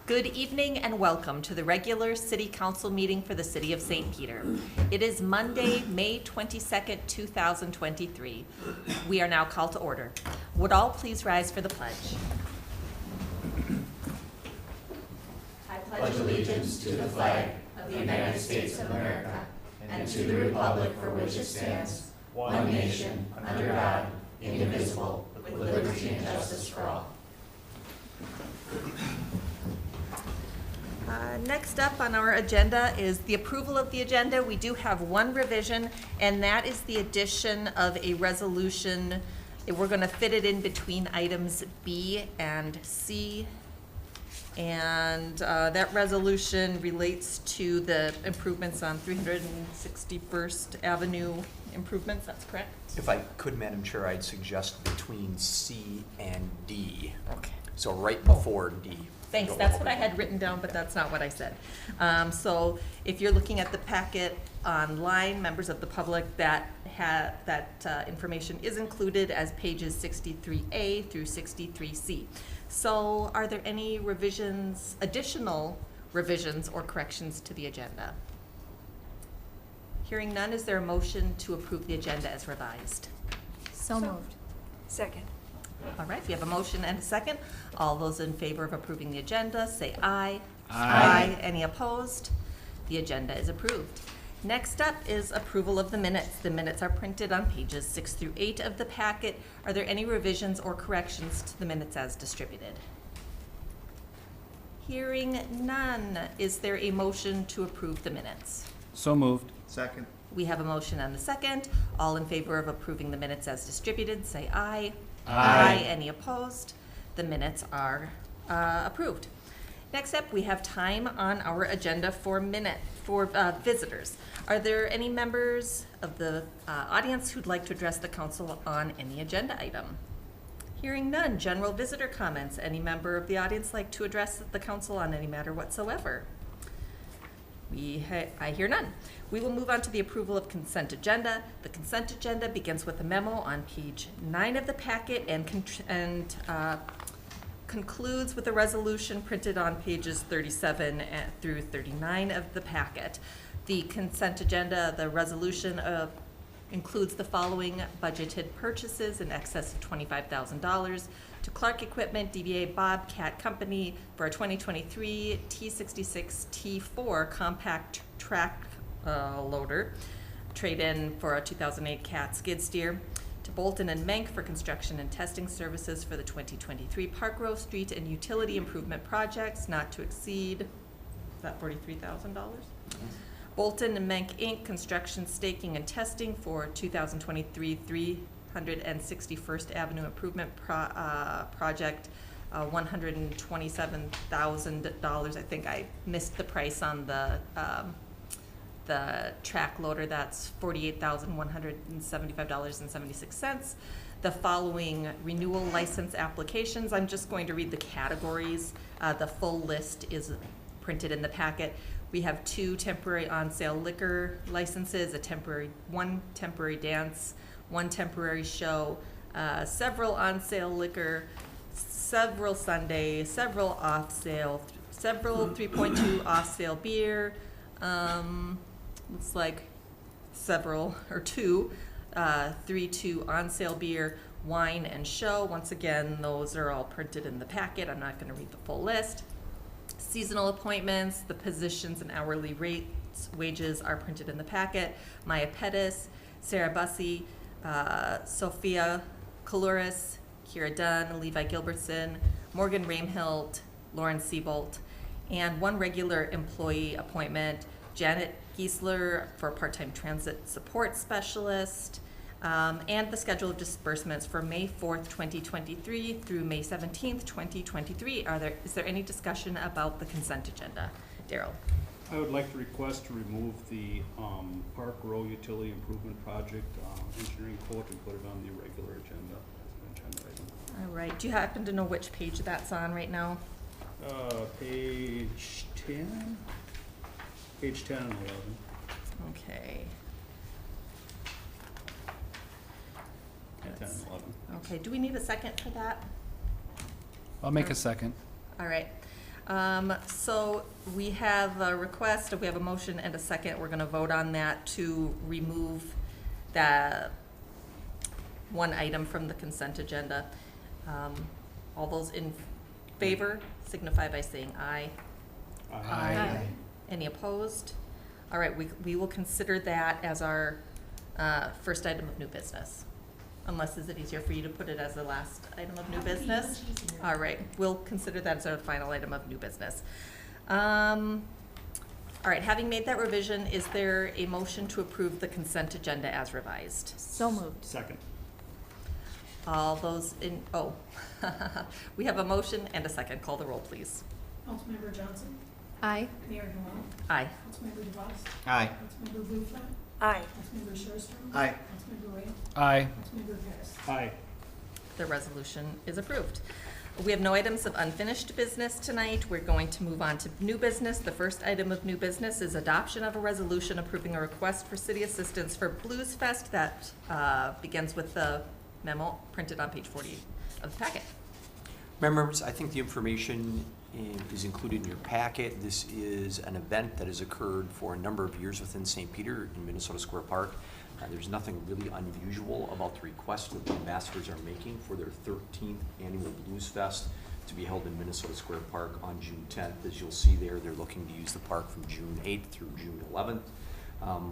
Good evening and welcome to the regular City Council meeting for the City of St. Peter. It is Monday, May 22nd, 2023. We are now called to order. Would all please rise for the pledge? I pledge allegiance to the flag of the United States of America and to the republic for which it stands, one nation, under God, indivisible, with liberty and justice for all. Next up on our agenda is the approval of the agenda. We do have one revision, and that is the addition of a resolution. We're going to fit it in between items B and C. And that resolution relates to the improvements on 361st Avenue improvements. That's correct? If I could, Madam Chair, I'd suggest between C and D. Okay. So right before D. Thanks, that's what I had written down, but that's not what I said. So if you're looking at the packet online, members of the public, that information is included as pages 63A through 63C. So are there any revisions, additional revisions or corrections to the agenda? Hearing none, is there a motion to approve the agenda as revised? So moved. Second. All right, we have a motion and a second. All those in favor of approving the agenda, say aye. Aye. Any opposed? The agenda is approved. Next up is approval of the minutes. The minutes are printed on pages 6 through 8 of the packet. Are there any revisions or corrections to the minutes as distributed? Hearing none, is there a motion to approve the minutes? So moved. Second. We have a motion and a second. All in favor of approving the minutes as distributed, say aye. Aye. Any opposed? The minutes are approved. Next up, we have time on our agenda for visitors. Are there any members of the audience who'd like to address the council on any agenda item? Hearing none. General visitor comments. Any member of the audience like to address the council on any matter whatsoever? I hear none. We will move on to the approval of consent agenda. The consent agenda begins with a memo on page 9 of the packet and concludes with a resolution printed on pages 37 through 39 of the packet. The consent agenda, the resolution includes the following budgeted purchases in excess of $25,000 to Clark Equipment, DBA Bobcat Company for a 2023 T66 T4 compact track loader, trade-in for a 2008 Cat skid steer, to Bolton and Menk for construction and testing services for the 2023 Park Row Street and utility improvement projects not to exceed, is that $43,000? Bolton and Menk Inc. construction, staking, and testing for 2023 361st Avenue improvement project, $127,000. I think I missed the price on the track loader. That's $48,175.76. The following renewal license applications. I'm just going to read the categories. The full list is printed in the packet. We have 2 temporary on-sale liquor licenses, one temporary dance, 1 temporary show, several on-sale liquor, several Sunday, several off-sale, several 3.2 off-sale beer, looks like several, or 2, 3.2 on-sale beer, wine and show. Once again, those are all printed in the packet. I'm not going to read the full list. Seasonal appointments, the positions and hourly rates, wages are printed in the packet. Maya Pettis, Sarah Bussey, Sophia Kalouris, Kira Dunn, Levi Gilbertson, Morgan Raimhilt, Lauren Siebolt, and 1 regular employee appointment, Janet Giesler for part-time transit support specialist, and the schedule of disbursements for May 4th, 2023 through May 17th, 2023. Is there any discussion about the consent agenda? Daryl. I would like to request to remove the Park Row Utility Improvement Project engineering quote and put it on the regular agenda as an agenda item. All right. Do you happen to know which page that's on right now? Page 10? Page 10 and 11. Okay. Yeah, 10 and 11. Okay. Do we need a second for that? I'll make a second. All right. So we have a request, we have a motion and a second. We're gonna vote on that to remove that one item from the consent agenda. All those in favor signify by saying aye. Aye. Any opposed? All right, we will consider that as our first item of new business. Unless, is it easier for you to put it as the last item of new business? All right, we'll consider that as our final item of new business. All right, having made that revision, is there a motion to approve the consent agenda as revised? So moved. Second. All those in, we have a motion and a second. Call the roll, please. Councilmember Johnson, Aye. Mayor Noel, Aye. Councilmember DeVos, Aye. Councilmember Bluefeld, Aye. Councilmember Sherstrom. Aye. Councilmember Ray, Aye. Councilmember Paris. Aye. The resolution is approved. We have no items of unfinished business tonight. We're going to move on to new business. The first item of new business is adoption of a resolution approving a request for city assistance for Blues Fest that begins with the memo printed on page 40 of the packet. Members, I think the information is included in your packet. This is an event that has occurred for a number of years within St. Peter in Minnesota Square Park. There's nothing really unusual about the request that the ambassadors are making for their 13th annual Blues Fest to be held in Minnesota Square Park on June 10th. As you'll see there, they're looking to use the park from June 8th through June 11th.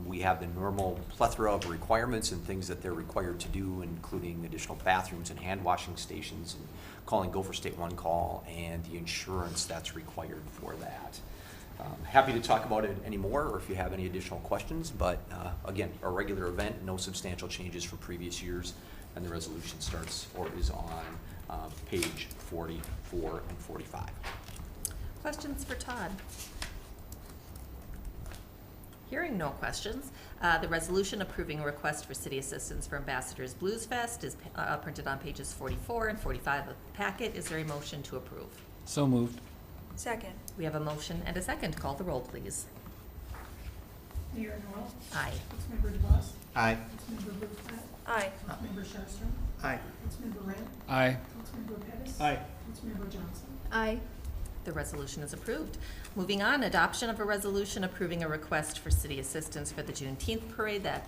We have the normal plethora of requirements and things that they're required to do, including additional bathrooms and hand washing stations and calling Gopher State One Call and the insurance that's required for that. Happy to talk about it anymore or if you have any additional questions, but again, a regular event, no substantial changes from previous years, and the resolution starts or is on page 44 and 45. Questions for Todd? Hearing no questions, the resolution approving a request for city assistance for Ambassadors Blues Fest is printed on pages 44 and 45 of the packet. Is there a motion to approve? So moved. Second. We have a motion and a second. Call the roll, please. Mayor Noel, Aye. Councilmember DeVos, Aye. Councilmember Bluefeld, Aye. Councilmember Sherstrom, Aye. Councilmember Ray, Aye. Councilmember Pettis. Aye. Councilmember Johnson. Aye. The resolution is approved. Moving on, adoption of a resolution approving a request for city assistance for the Juneteenth parade that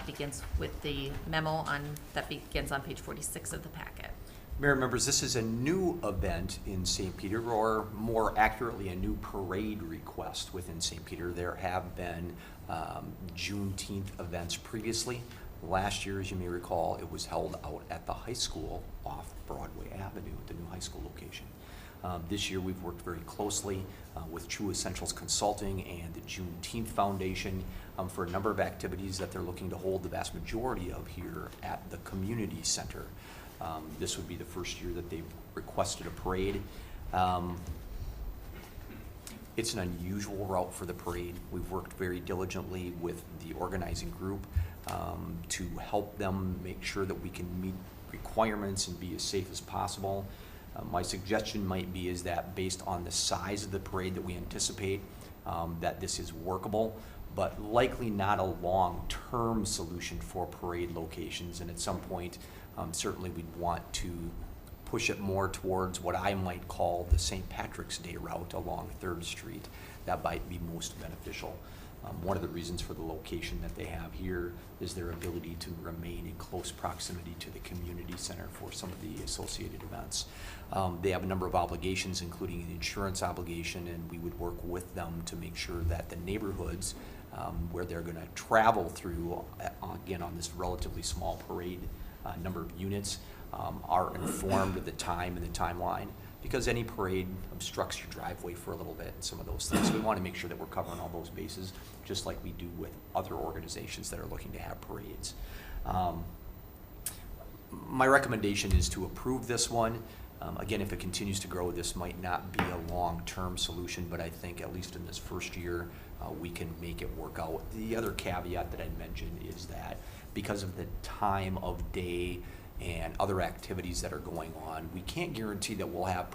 begins with the memo that begins on page 46 of the packet. Mayor members, this is a new event in St. Peter, or more accurately, a new parade request within St. Peter. There have been Juneteenth events previously. Last year, as you may recall, it was held out at the high school off Broadway Avenue, the new high school location. This year, we've worked very closely with True Essentials Consulting and the Juneteenth Foundation for a number of activities that they're looking to hold the vast majority of here at the community center. This would be the first year that they've requested a parade. It's an unusual route for the parade. We've worked very diligently with the organizing group to help them make sure that we can meet requirements and be as safe as possible. My suggestion might be is that based on the size of the parade that we anticipate, that this is workable, but likely not a long-term solution for parade locations. And at some point, certainly we'd want to push it more towards what I might call the St. Patrick's Day route along 3rd Street. That might be most beneficial. One of the reasons for the location that they have here is their ability to remain in close proximity to the community center for some of the associated events. They have a number of obligations, including an insurance obligation, and we would work with them to make sure that the neighborhoods where they're going to travel through, again, on this relatively small parade number of units, are informed of the time and the timeline, because any parade obstructs your driveway for a little bit and some of those things. So we want to make sure that we're covering all those bases, just like we do with other organizations that are looking to have parades. My recommendation is to approve this one. Again, if it continues to grow, this might not be a long-term solution, but I think at least in this first year, we can make it work out. The other caveat that I'd mention is that because of the time of day and other activities that are going on, we can't guarantee that we'll have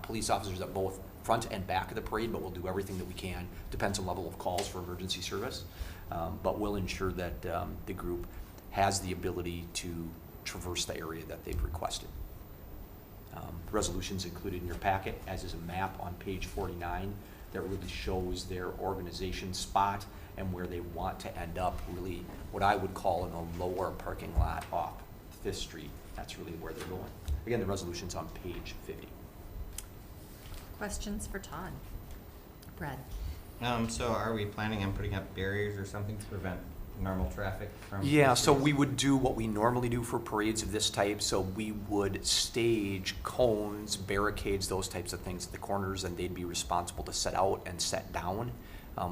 police officers at both front and back of the parade, but we'll do everything that we can. Depends on level of calls for emergency service, but we'll ensure that the group has the ability to traverse the area that they've requested. The resolution's included in your packet, as is a map on page 49 that really shows their organization spot and where they want to end up, really what I would call in the lower parking lot off 5th Street. That's really where they're going. Again, the resolution's on page 50. Questions for Todd? Brad? So are we planning on putting up barriers or something to prevent normal traffic from? Yeah, so we would do what we normally do for parades of this type. So we would stage cones, barricades, those types of things at the corners, and they'd be responsible to set out and set down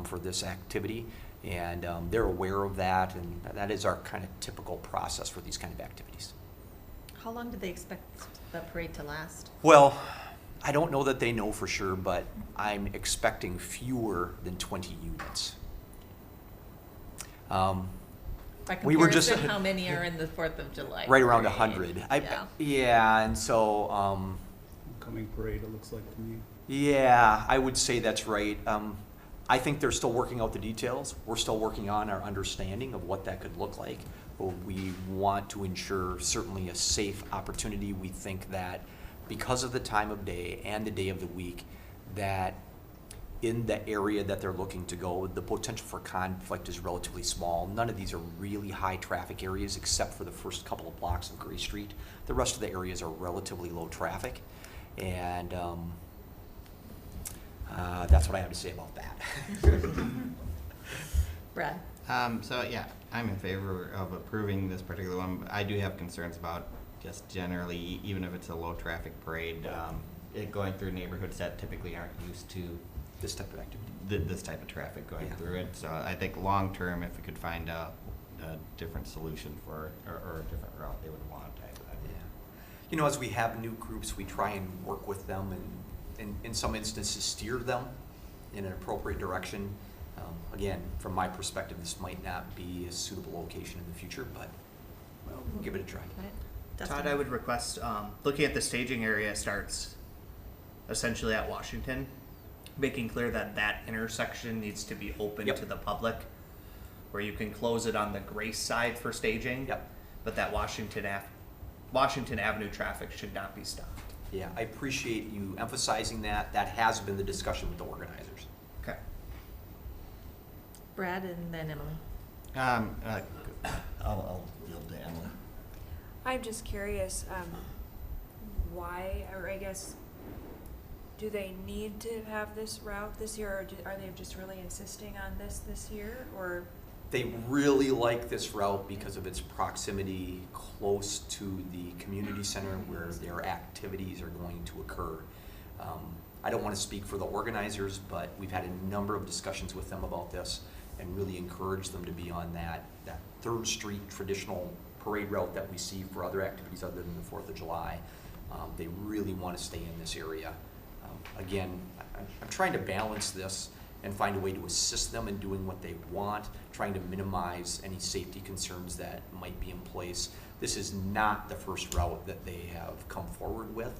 for this activity. And they're aware of that, and that is our kind of typical process for these kind of activities. How long do they expect the parade to last? Well, I don't know that they know for sure, but I'm expecting fewer than 20 units. By We were just- comparison, how many are in the 4th of July? Right around parade? 100. Yeah. Yeah, and so, Coming parade, it looks like to me. yeah, I would say that's right. I think they're still working out the details. We're still working on our understanding of what that could look like. But we want to ensure certainly a safe opportunity. We think that because of the time of day and the day of the week, that in the area that they're looking to go, the potential for conflict is relatively small. None of these are really high traffic areas except for the first couple of blocks of Gray Street. The rest of the areas are relatively low traffic. And that's what I have to say about that. Brad? So yeah, I'm in favor of approving this particular one. I do have concerns about just generally, even if it's a low traffic parade, it going through neighborhoods that typically aren't used to This type of activity. this type of traffic going Yeah. through it. So I think long term, if we could find a different solution for, or a different route they would want, Yeah. You know, as we have new groups, we try and work with them and in some instances steer them in an appropriate direction. Again, from my perspective, this might not be a suitable location in the future, but we'll give it a try. Dustin? Todd, I would request, looking at the staging area starts essentially at Washington, making clear that that intersection needs to be open Yep. to the public, where you can close it on the Grace side for staging, Yep. but that Washington Avenue traffic should not be stopped. Yeah, I appreciate you emphasizing that. That has been the discussion with the organizers. Okay. Brad and then Emily. I'll yield to Emily. I'm just curious, why, or I guess, do they need to have this route this year, or are they just really insisting on this year, or? They really like this route because of its proximity close to the community center where their activities are going to occur. I don't want to speak for the organizers, but we've had a number of discussions with them about this and really encourage them to be on that 3rd Street traditional parade route that we see for other activities other than the 4th of July. They really want to stay in this area. Again, I'm trying to balance this and find a way to assist them in doing what they want, trying to minimize any safety concerns that might be in place. This is not the first route that they have come forward with.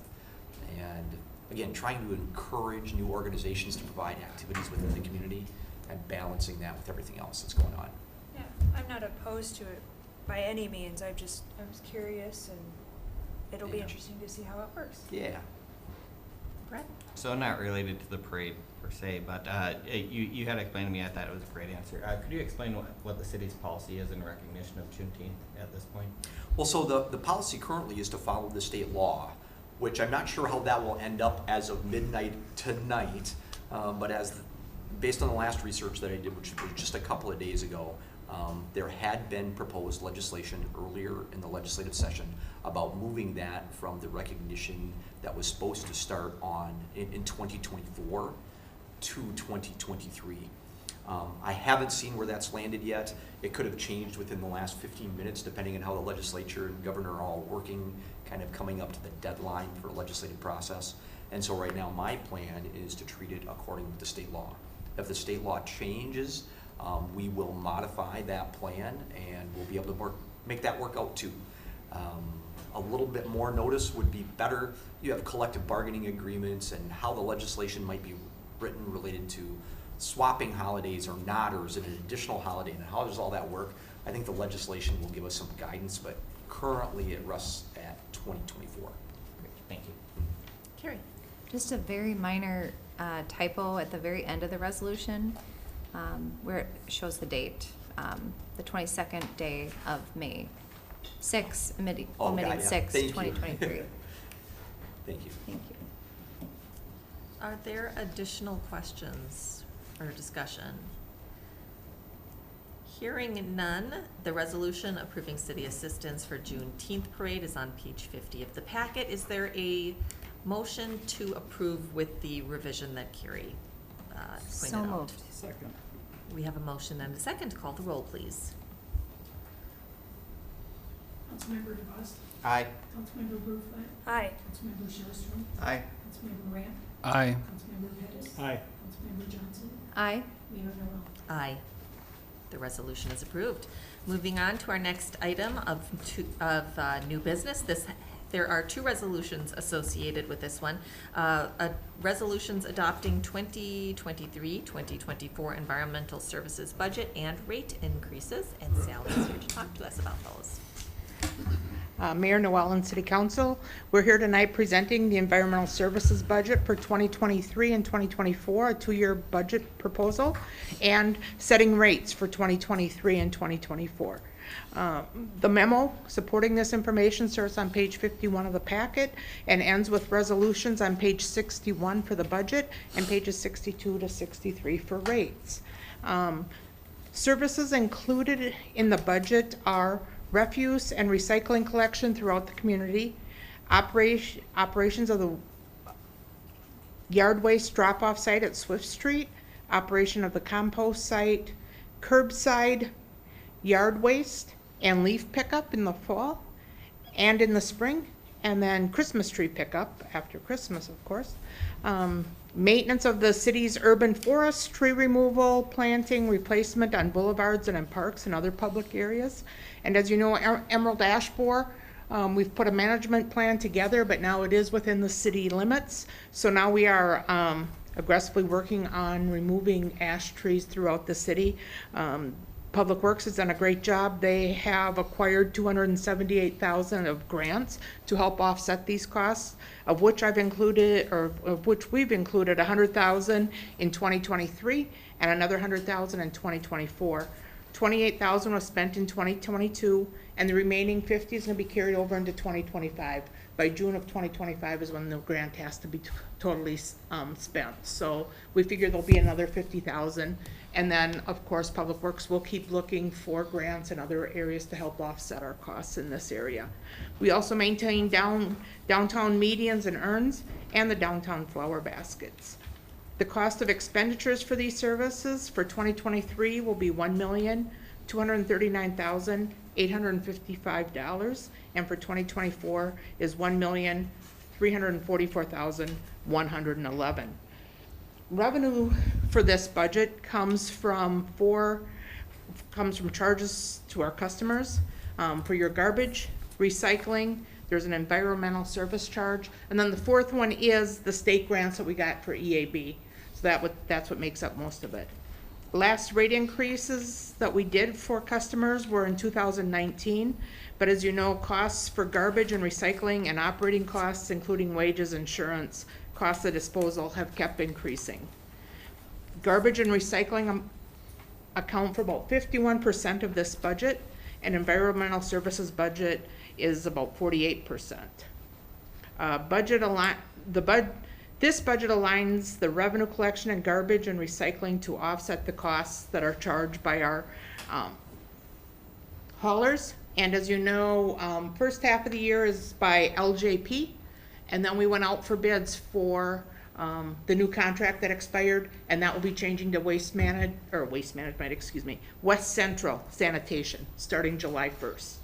And again, trying to encourage new organizations to provide activities within the community and balancing that with everything else that's going on. Yeah, I'm not opposed to it by any means, I was curious, and it'll be Yeah. interesting to see how it works. Yeah. Brad? So not related to the parade per se, but you had explained to me, I thought it was a great answer. Could you explain what the city's policy is in recognition of Juneteenth at this point? Well, so the policy currently is to follow the state law, which I'm not sure how that will end up as of midnight tonight, but based on the last research that I did, which was just a couple of days ago, there had been proposed legislation earlier in the legislative session about moving that from the recognition that was supposed to start in 2024 to 2023. I haven't seen where that's landed yet. It could have changed within the last 15 minutes depending on how the legislature and governor are all working, kind of coming up to the deadline for a legislative process. And so right now my plan is to treat it according to the state law. If the state law changes, we will modify that plan and we'll be able to make that work out too. A little bit more notice would be better. You have collective bargaining agreements and how the legislation might be written related to swapping holidays or not, or is it an additional holiday, and how does all that work? I think the legislation will give us some guidance, but currently it rests at 2024. Great, thank you. Carrie? Just a very minor typo at the very end of the resolution, where it shows the date, the 22nd day of May. 6, omitting Oh, got ya. 6, Thank you. 2023. Thank you. Thank you. Are there additional questions or discussion? Hearing none, the resolution approving city assistance for Juneteenth parade is on page 50 of the packet. Is there a motion to approve with the revision that Carrie pointed So out? moved. Second. We have a motion and a second. Call the roll, please. Councilmember DeBost, Aye. Councilmember Bruflat, Aye. Councilmember Sherstrom, Aye. Councilmember Ramp, Aye. Councilmember Pettis, Aye. Councilmember Johnson, Aye. Mayor Noel. Aye. The resolution is approved. Moving on to our next item of new business. There are 2 resolutions associated with this one. Resolutions adopting 2023-2024 environmental services budget and rate increases. And Sally is here to talk to us about those. Mayor Noel and City Council, we're here tonight presenting the environmental services budget for 2023 and 2024, a 2-year budget proposal, and setting rates for 2023 and 2024. The memo supporting this information starts on page 51 of the packet and ends with resolutions on page 61 for the budget and pages 62 to 63 for rates. Services included in the budget are refuse and recycling collection throughout the community, operations of the yard waste drop-off site at Swift Street, operation of the compost site, curbside yard waste and leaf pickup in the fall and in the spring, and then Christmas tree pickup after Christmas, of course. Maintenance of the city's urban forest, tree removal, planting, replacement on boulevards and in parks and other public areas. And as you know, Emerald Ash Borer, we've put a management plan together, but now it is within the city limits. So now we are aggressively working on removing ash trees throughout the city. Public Works has done a great job. They have acquired $278,000 of grants to help offset these costs, of which we've included $100,000 in 2023 and another $100,000 in 2024. $28,000 was spent in 2022, and the remaining $50,000 is going to be carried over into 2025. By June of 2025 is when the grant has to be totally spent. So we figure there'll be another $50,000. And then, of course, Public Works will keep looking for grants in other areas to help offset our costs in this area. We also maintain downtown medians and urns and the downtown flower baskets. The cost of expenditures for these services for 2023 will be $1,239,855, and for 2024 is $1,344,111. Revenue for this budget comes from charges to our customers for your garbage, recycling. There's an environmental service charge, and then the fourth one is the state grants that we got for EAB. So that's what makes up most of it. Last rate increases that we did for customers were in 2019, but as you know, costs for garbage and recycling and operating costs, including wages, insurance, costs of disposal, have kept increasing. Garbage and recycling account for about 51% of this budget, and environmental services budget is about 48%. This budget aligns the revenue collection and garbage and recycling to offset the costs that are charged by our haulers. And as you know, first half of the year is by LJP, and then we went out for bids for the new contract that expired, and that will be changing to West Central Sanitation starting July 1st.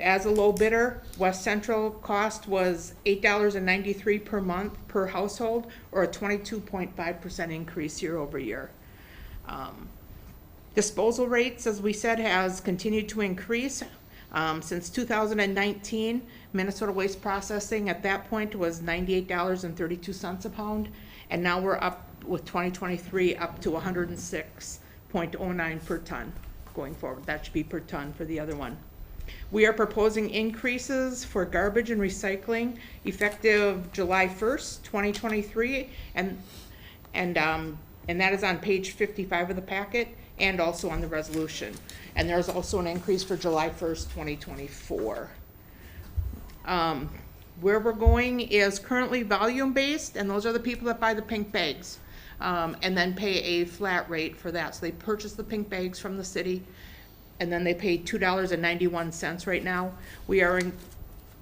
As a low bidder, West Central cost was $8.93 per month per household, or a 22.5% increase year over year. Disposal rates, as we said, has continued to increase. Since 2019, Minnesota Waste Processing at that point was $98.32 a pound, and now we're up with 2023 up to 106.09 per ton going forward. That should be per ton for the other one. We are proposing increases for garbage and recycling effective July 1st, 2023, and that is on page 55 of the packet and also on the resolution. And there's also an increase for July 1st, 2024. Where we're going is currently volume-based, and those are the people that buy the pink bags, and then pay a flat rate for that. So they purchase the pink bags from the city, and then they pay $2.91 right now. We are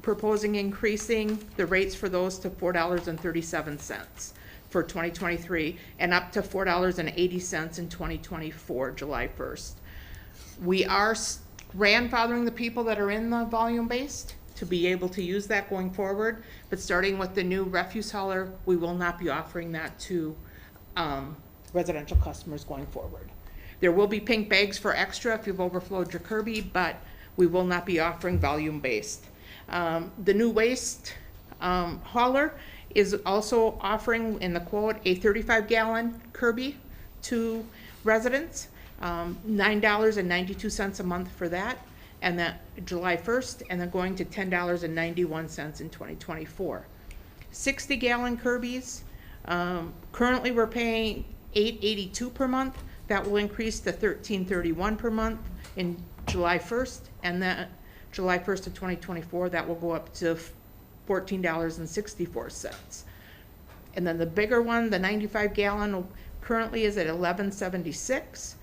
proposing increasing the rates for those to $4.37 for 2023, and up to $4.80 in 2024, July 1st. We are grandfathering the people that are in the volume-based to be able to use that going forward, but starting with the new refuse hauler, we will not be offering that to residential customers going forward. There will be pink bags for extra if you've overflowed your Kirby, but we will not be offering volume-based. The new waste hauler is also offering in the quote a 35-gallon Kirby to residents, $9.92 a month for that, and that July 1st, and then going to $10.91 in 2024. 60-gallon Kirby's, currently we're paying $8.82 per month. That will increase to $13.31 per month in July 1st, and then July 1st of 2024, that will go up to $14.64. And then the bigger one, the 95-gallon, currently is at $11.76.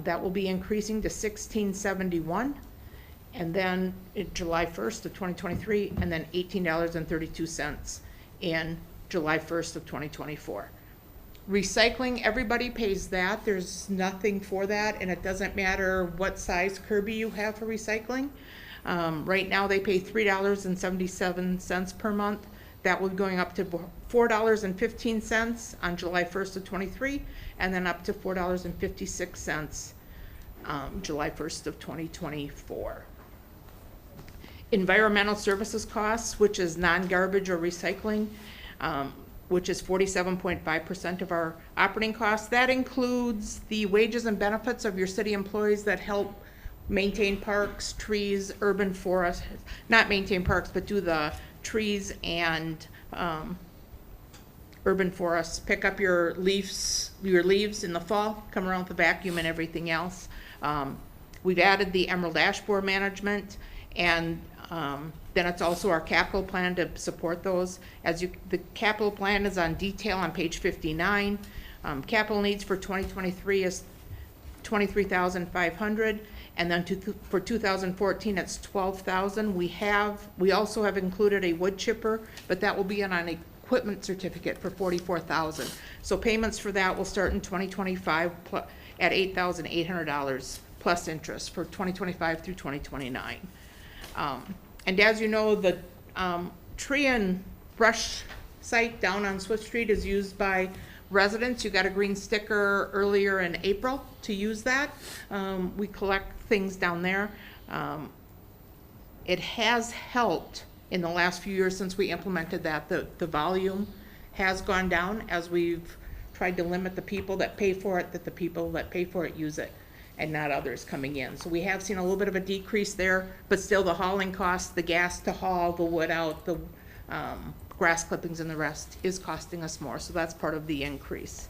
That will be increasing to $16.71, and then July 1st of 2023, and then $18.32 in July 1st of 2024. Recycling, everybody pays that. There's nothing for that, and it doesn't matter what size Kirby you have for recycling. Right now they pay $3.77 per month. That will be going up to $4.15 on July 1st of 23, and then up to $4.56 July 1st of 2024. Environmental services costs, which is non-garbage or recycling, which is 47.5% of our operating costs. That includes the wages and benefits of your city employees that help maintain parks, trees, urban forests, not maintain parks, but do the trees and urban forests, pick up your leaves in the fall, come around with the vacuum and everything else. We've added the Emerald Ash Borer management, and then it's also our capital plan to support those. The capital plan is on detail on page 59. Capital needs for 2023 is $23,500, and then for 2014 it's $12,000. We also have included a wood chipper, but that will be on an equipment certificate for $44,000. So payments for that will start in 2025 at $8,800 plus interest for 2025 through 2029. And as you know, the tree and brush site down on Swift Street is used by residents. You got a green sticker earlier in April to use that. We collect things down there. It has helped in the last few years since we implemented that. The volume has gone down as we've tried to limit the people that pay for it, that the people that pay for it use it, and not others coming in. So we have seen a little bit of a decrease there, but still the hauling costs, the gas to haul the wood out, the grass clippings and the rest is costing us more. So that's part of the increase.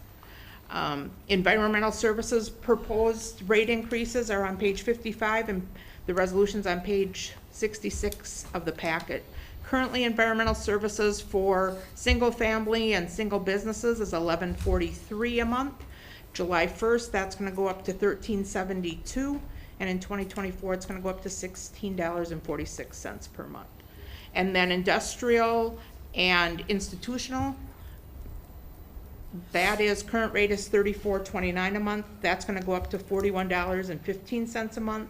Environmental services proposed rate increases are on page 55, and the resolution's on page 66 of the packet. Currently, environmental services for single family and single businesses is $11.43 a month. July 1st, that's going to go up to $13.72, and in 2024, it's going to go up to $16.46 per month. And then industrial and institutional, that is, current rate is $34.29 a month. That's going to go up to $41.15 a month,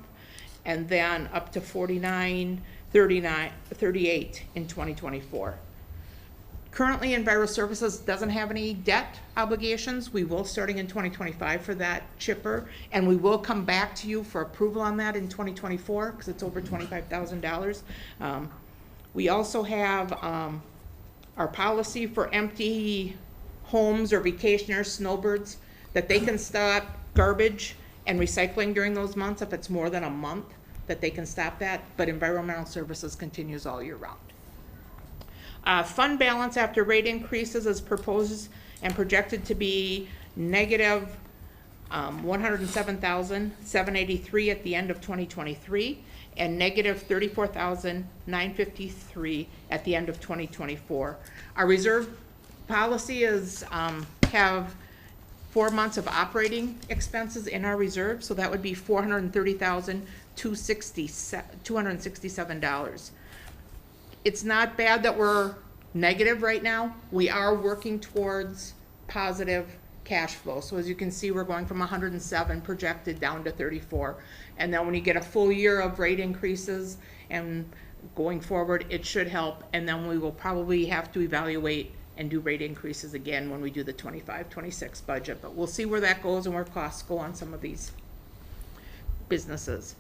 and then up to $49.38 in 2024. Currently, Enviro Services doesn't have any debt obligations. We will starting in 2025 for that chipper, and we will come back to you for approval on that in 2024 because it's over $25,000. We also have our policy for empty homes or vacationers, snowbirds, that they can stop garbage and recycling during those months if it's more than a month. that they can stop that, but environmental services continues all year round. Fund balance after rate increases is proposed and projected to be negative $107,783 at the end of 2023 and negative $34,953 at the end of 2024. Our reserve policy is have 4 months of operating expenses in our reserve, so that would be $430,267. It's not bad that we're negative right now. We are working towards positive cash flow. So as you can see, we're going from 107 projected down to 34. And then when you get a full year of rate increases and going forward, it should help. And then we will probably have to evaluate and do rate increases again when we do the 25-26 budget. But we'll see where that goes and where costs go on some of these businesses.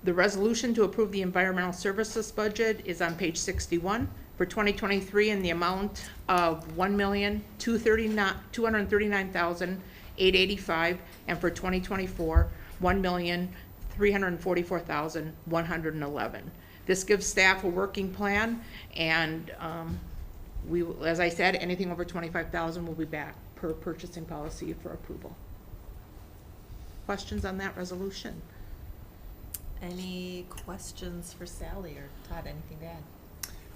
The resolution to approve the environmental services budget is on page 61 for 2023 in the amount of $1,239,885, and for 2024, $1,344,111. This gives staff a working plan, and we, as I said, anything over $25,000 will be back per purchasing policy for approval. Questions on that resolution? Any questions for Sally or Todd, anything to add?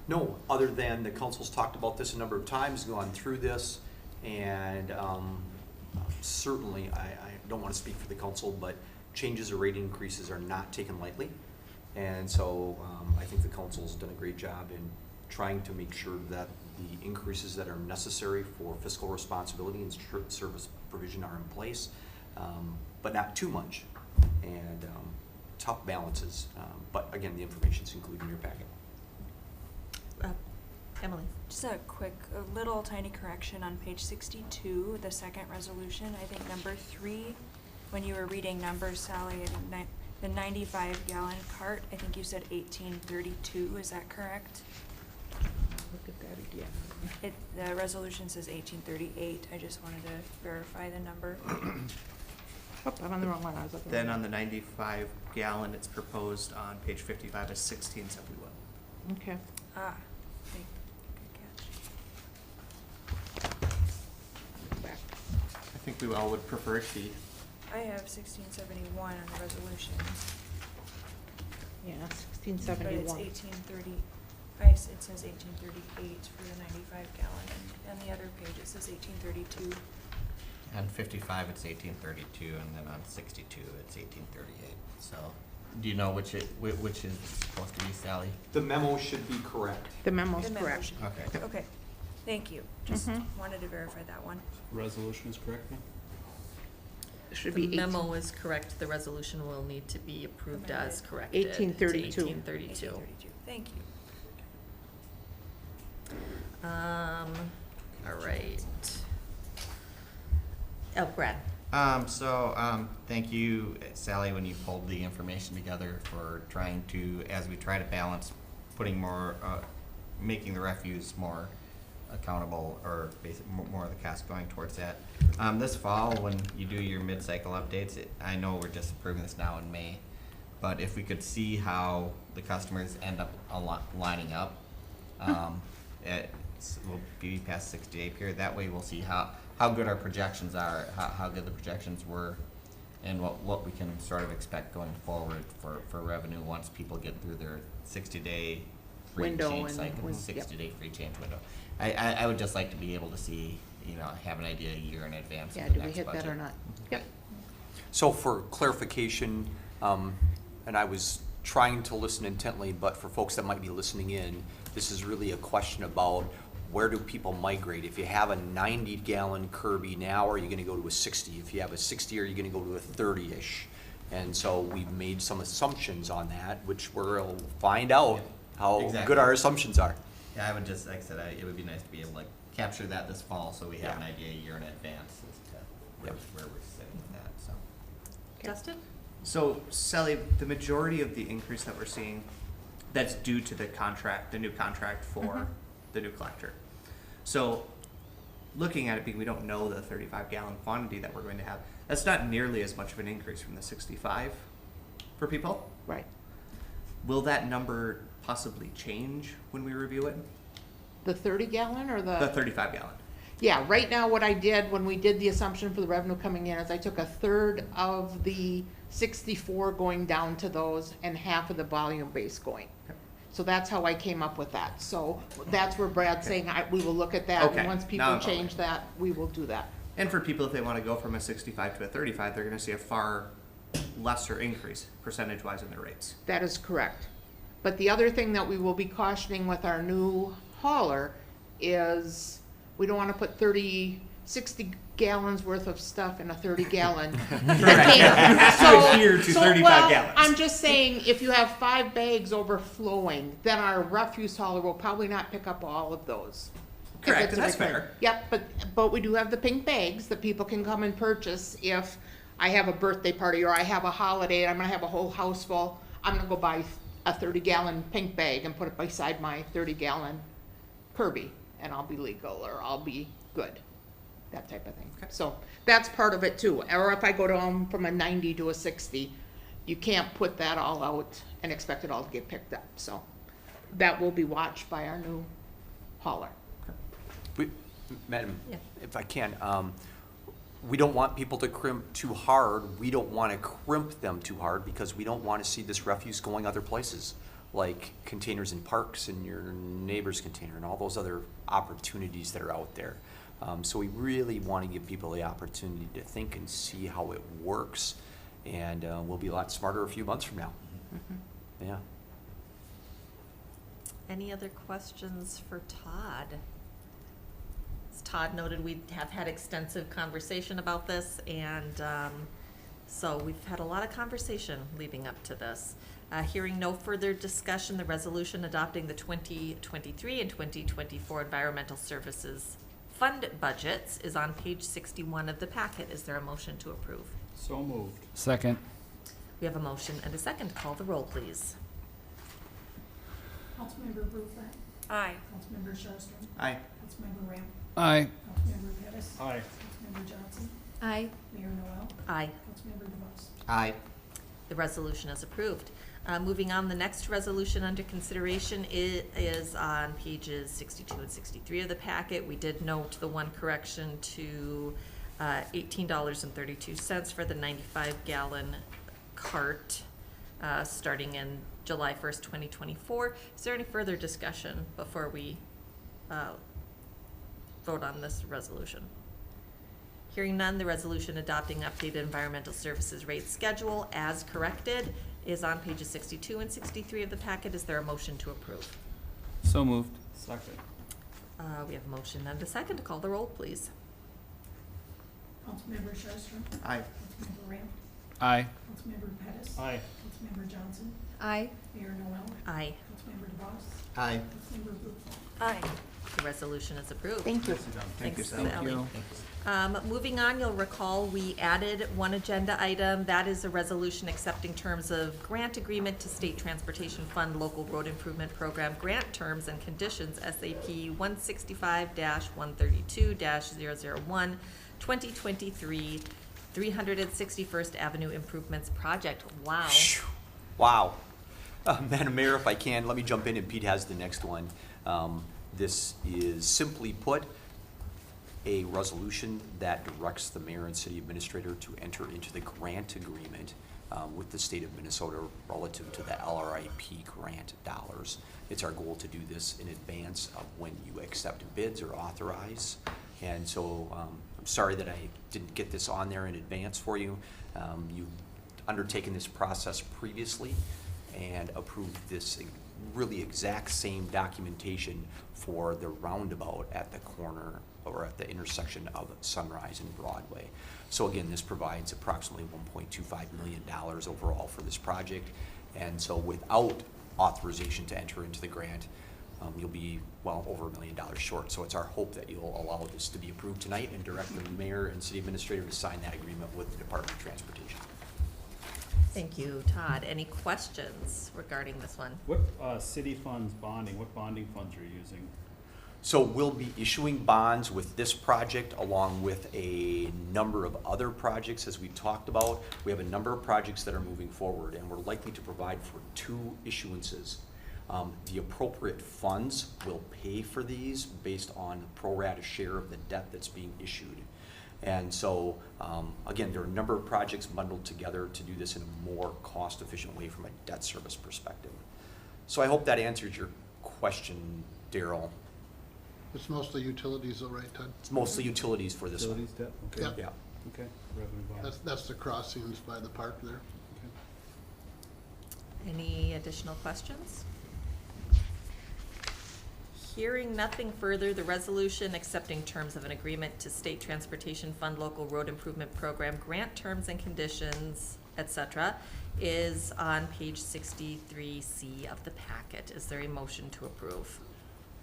No, other than the council's talked about this a number of times, gone through this, and certainly, I don't want to speak for the council, but changes or rate increases are not taken lightly. And so I think the council's done a great job in trying to make sure that the increases that are necessary for fiscal responsibility and service provision are in place, but not too much. And tough balances, but again, the information's included in your packet. Emily? Just a little tiny correction on page 62, the second resolution. I think number 3, when you were reading numbers, Sally, I think the 95-gallon cart, I think you said 1832. Is that correct? Look at that again. The resolution says 1838. I just wanted to verify the number. Oh, I'm on the wrong one. I was looking. Then on the 95 gallon, it's proposed on page 55 as 1671. Okay. Ah, good catch. Back. I think we all would prefer it to be. I have 1671 on the resolution, Yeah, but it's 1671. 1830. It says 1838 for the 95 gallon, and the other page it says 1832. On 55, it's 1832, and then on 62, it's 1838. So, do you know which is supposed to be, Sally? The memo should be correct. The memo's The memo correct. should- Okay. Okay, thank you. Just Mhm. wanted to verify that one. Resolution is correct then? It should The be memo is correct, the resolution will need to be approved as Amended. corrected. 1832. 1832. 1832. Thank you. All right. Oh, Brad. Thank you, Sally, when you pulled the information together for trying to, as we try to balance putting more, making the refuse more accountable, or more of the cost going towards that. This fall, when you do your mid-cycle updates, I know we're just approving this now in May, but if we could see how the customers end up lining up, we'll be past 60-day period. That way we'll see how good our projections are, how good the projections were, and what we can sort of expect going forward for revenue once people get through their 60-day free Window change and cycle, yep. 60-day free change window. I would just like to be able to see, have an idea a year in advance Yeah, of the do we next hit budget. that or not? Yep. So for clarification, and I was trying to listen intently, but for folks that might be listening in, this is really a question about where do people migrate? If you have a 90-gallon Kirby now, are you gonna go to a 60? If you have a 60, are you gonna go to a 30-ish? And so we've made some assumptions on that, which we'll find out how Exactly. good our assumptions are. Yeah, I would just, like I said, it would be nice to be able to capture that this fall, so we have Yeah. an idea a year in advance as to where we're sitting with that, so. Justin? So, Sally, the majority of the increase that we're seeing, that's due to the contract, the new contract for the new collector. So, looking at it being we don't know the 35 gallon quantity that we're going to have, that's not nearly as much of an increase from the 65 for people. Right. Will that number possibly change when we review it? The 30 gallon or The 35 gallon. Yeah, right now what I did when we did the assumption for the revenue coming in is I took a third of the 64 going down to those and half of the volume base going. Okay. So that's how I came up with that. So that's where Brad's saying we will look at that. Okay, And once now people I'm change following. that, we will do that. And for people, if they want to go from a 65 to a 35, they're going to see a far lesser increase percentage-wise in their rates. That is correct. But the other thing that we will be cautioning with our new hauler is we don't want to put 60 gallons worth of stuff in a 30 gallon. Correct. To adhere to 35 gallons. I'm just saying, if you have 5 bags overflowing, then our refuse hauler will probably not pick up all of those. If Correct, it's and a that's return. fair. Yep, but we do have the pink bags that people can come and purchase if I have a birthday party or I have a holiday and I'm gonna have a whole house full. I'm gonna go buy a 30 gallon pink bag and put it beside my 30 gallon Kirby, and I'll be legal or I'll be good. That type of thing. Okay. So that's part of it too. Or if I go down from a 90 to a 60, you can't put that all out and expect it all to get picked up. So that will be watched by our new hauler. Madam, Yeah. if I can, we don't want people to crimp too hard. We don't want to crimp them too hard because we don't want to see this refuse going other places, like containers in parks and your neighbor's container and all those other opportunities that are out there. So we really want to give people the opportunity to think and see how it works, and we'll be a lot smarter a few months from now. Yeah. Any other questions for Todd? As Todd noted, we have had extensive conversation about this, and so we've had a lot of conversation leading up to this. Hearing no further discussion, the resolution adopting the 2023 and 2024 Environmental Services Fund budgets is on page 61 of the packet. Is there a motion to approve? So moved. Second. We have a motion and a second. Call the roll, please. Councilmember Bruflat. Aye. Councilmember Sharpston. Aye. Councilmember Ramp. Aye. Councilmember Pettis. Aye. Councilmember Johnson. Aye. Mayor Noel. Aye. Councilmember DeVos. Aye. The resolution is approved. Moving on, the next resolution under consideration is on pages 62 and 63 of the packet. We did note the one correction to $18.32 for the 95-gallon cart starting in July 1st, 2024. Is there any further discussion before we vote on this resolution? Hearing none, the resolution adopting updated environmental services rate schedule as corrected is on pages 62 and 63 of the packet. Is there a motion to approve? So moved. Second. We have a motion and a second. To call the roll, please. Councilmember Sharpston. Aye. Councilmember Ramp. Aye. Councilmember Pettis. Aye. Councilmember Johnson. Aye. Mayor Noel. Aye. Councilmember DeVos. Aye. Councilmember Bruflat. Aye. The resolution is approved. Thank you. Thank you, Thanks, Sally. Thank you. Moving on, you'll recall we added one agenda item. That is a resolution accepting terms of grant agreement to State Transportation Fund Local Road Improvement Program grant terms and conditions, SAP 165-132-001, 2023 361st Avenue Improvements Project. Wow. Wow. Madam Mayor, if I can, let me jump in, and Pete has the next one. This is simply put, a resolution that directs the mayor and city administrator to enter into the grant agreement with the state of Minnesota relative to the LRIP grant dollars. It's our goal to do this in advance of when you accept bids or authorize. And so I'm sorry that I didn't get this on there in advance for you. You've undertaken this process previously and approved this really exact same documentation for the roundabout at the corner or at the intersection of Sunrise and Broadway. So again, this provides approximately $1.25 million overall for this project. And so without authorization to enter into the grant, you'll be well over $1 million short. So it's our hope that you'll allow this to be approved tonight and direct the mayor and city administrator to sign that agreement with the Department of Transportation. Thank you, Todd. Any questions regarding this one? What city funds bonding, what bonding funds are you using? So we'll be issuing bonds with this project along with a number of other projects as we talked about. We have a number of projects that are moving forward and we're likely to provide for 2 issuances. The appropriate funds will pay for these based on the pro rata share of the debt that's being issued. And so, again, there are a number of projects bundled together to do this in a more cost-efficient way from a debt service perspective. So I hope that answers your question, Daryl. It's mostly utilities though, right, Ted? It's mostly utilities for this one. Utilities debt, okay. Yep. Yeah. Okay, revenue bonds. That's the crossings by the park there. Okay. Any additional questions? Hearing nothing further, the resolution accepting terms of an agreement to State Transportation Fund Local Road Improvement Program, grant terms and conditions, etc., is on page 63C of the packet. Is there a motion to approve?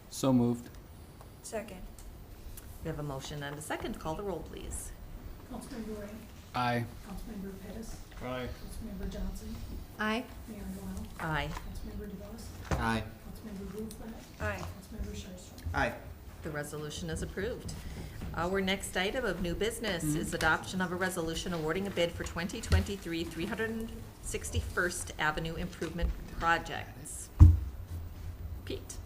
So moved. Second. We have a motion and a second. Call the roll, please. Councilmember Ray, Aye. Councilmember Pettis, Aye. Councilmember Johnson, Aye. Mayor Noel, Aye. Councilmember DeVos, Aye. Councilmember Rutherford, Aye. Councilmember Sherstrom. Aye. The resolution is approved. Our next item of new business is adoption of a resolution awarding a bid for 2023 361st Avenue Improvement Projects. Pete.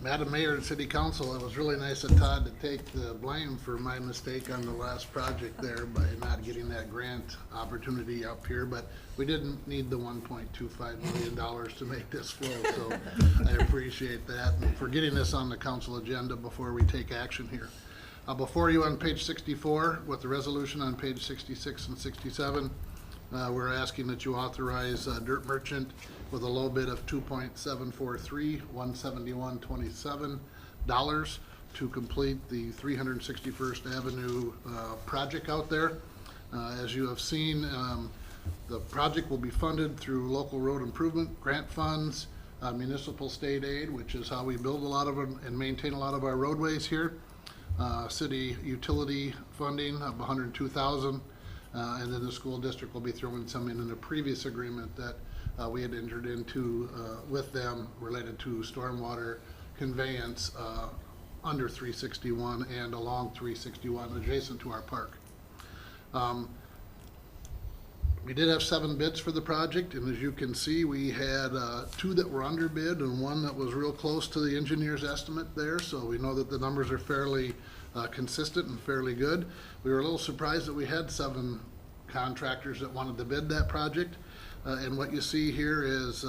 Madam Mayor and City Council, it was really nice of Todd to take the blame for my mistake on the last project there by not getting that grant opportunity up here, but we didn't need the $1.25 million to make this flow, so I appreciate that, and for getting this on the council agenda before we take action here. Before you on page 64, with the resolution on page 66 and 67, we're asking that you authorize Dirt Merchant with a low bid of $2.743, $171.27 to complete the 361st Avenue project out there. As you have seen, the project will be funded through local road improvement grant funds, municipal state aid, which is how we build a lot of and maintain a lot of our roadways here. City utility funding of $102,000, and then the school district will be throwing some in a previous agreement that we had entered into with them related to stormwater conveyance under 361 and along 361 adjacent to our park. We did have 7 bids for the project, and as you can see, we had 2 that were under bid and 1 that was real close to the engineer's estimate there, so we know that the numbers are fairly consistent and fairly good. We were a little surprised that we had 7 contractors that wanted to bid that project, and what you see here is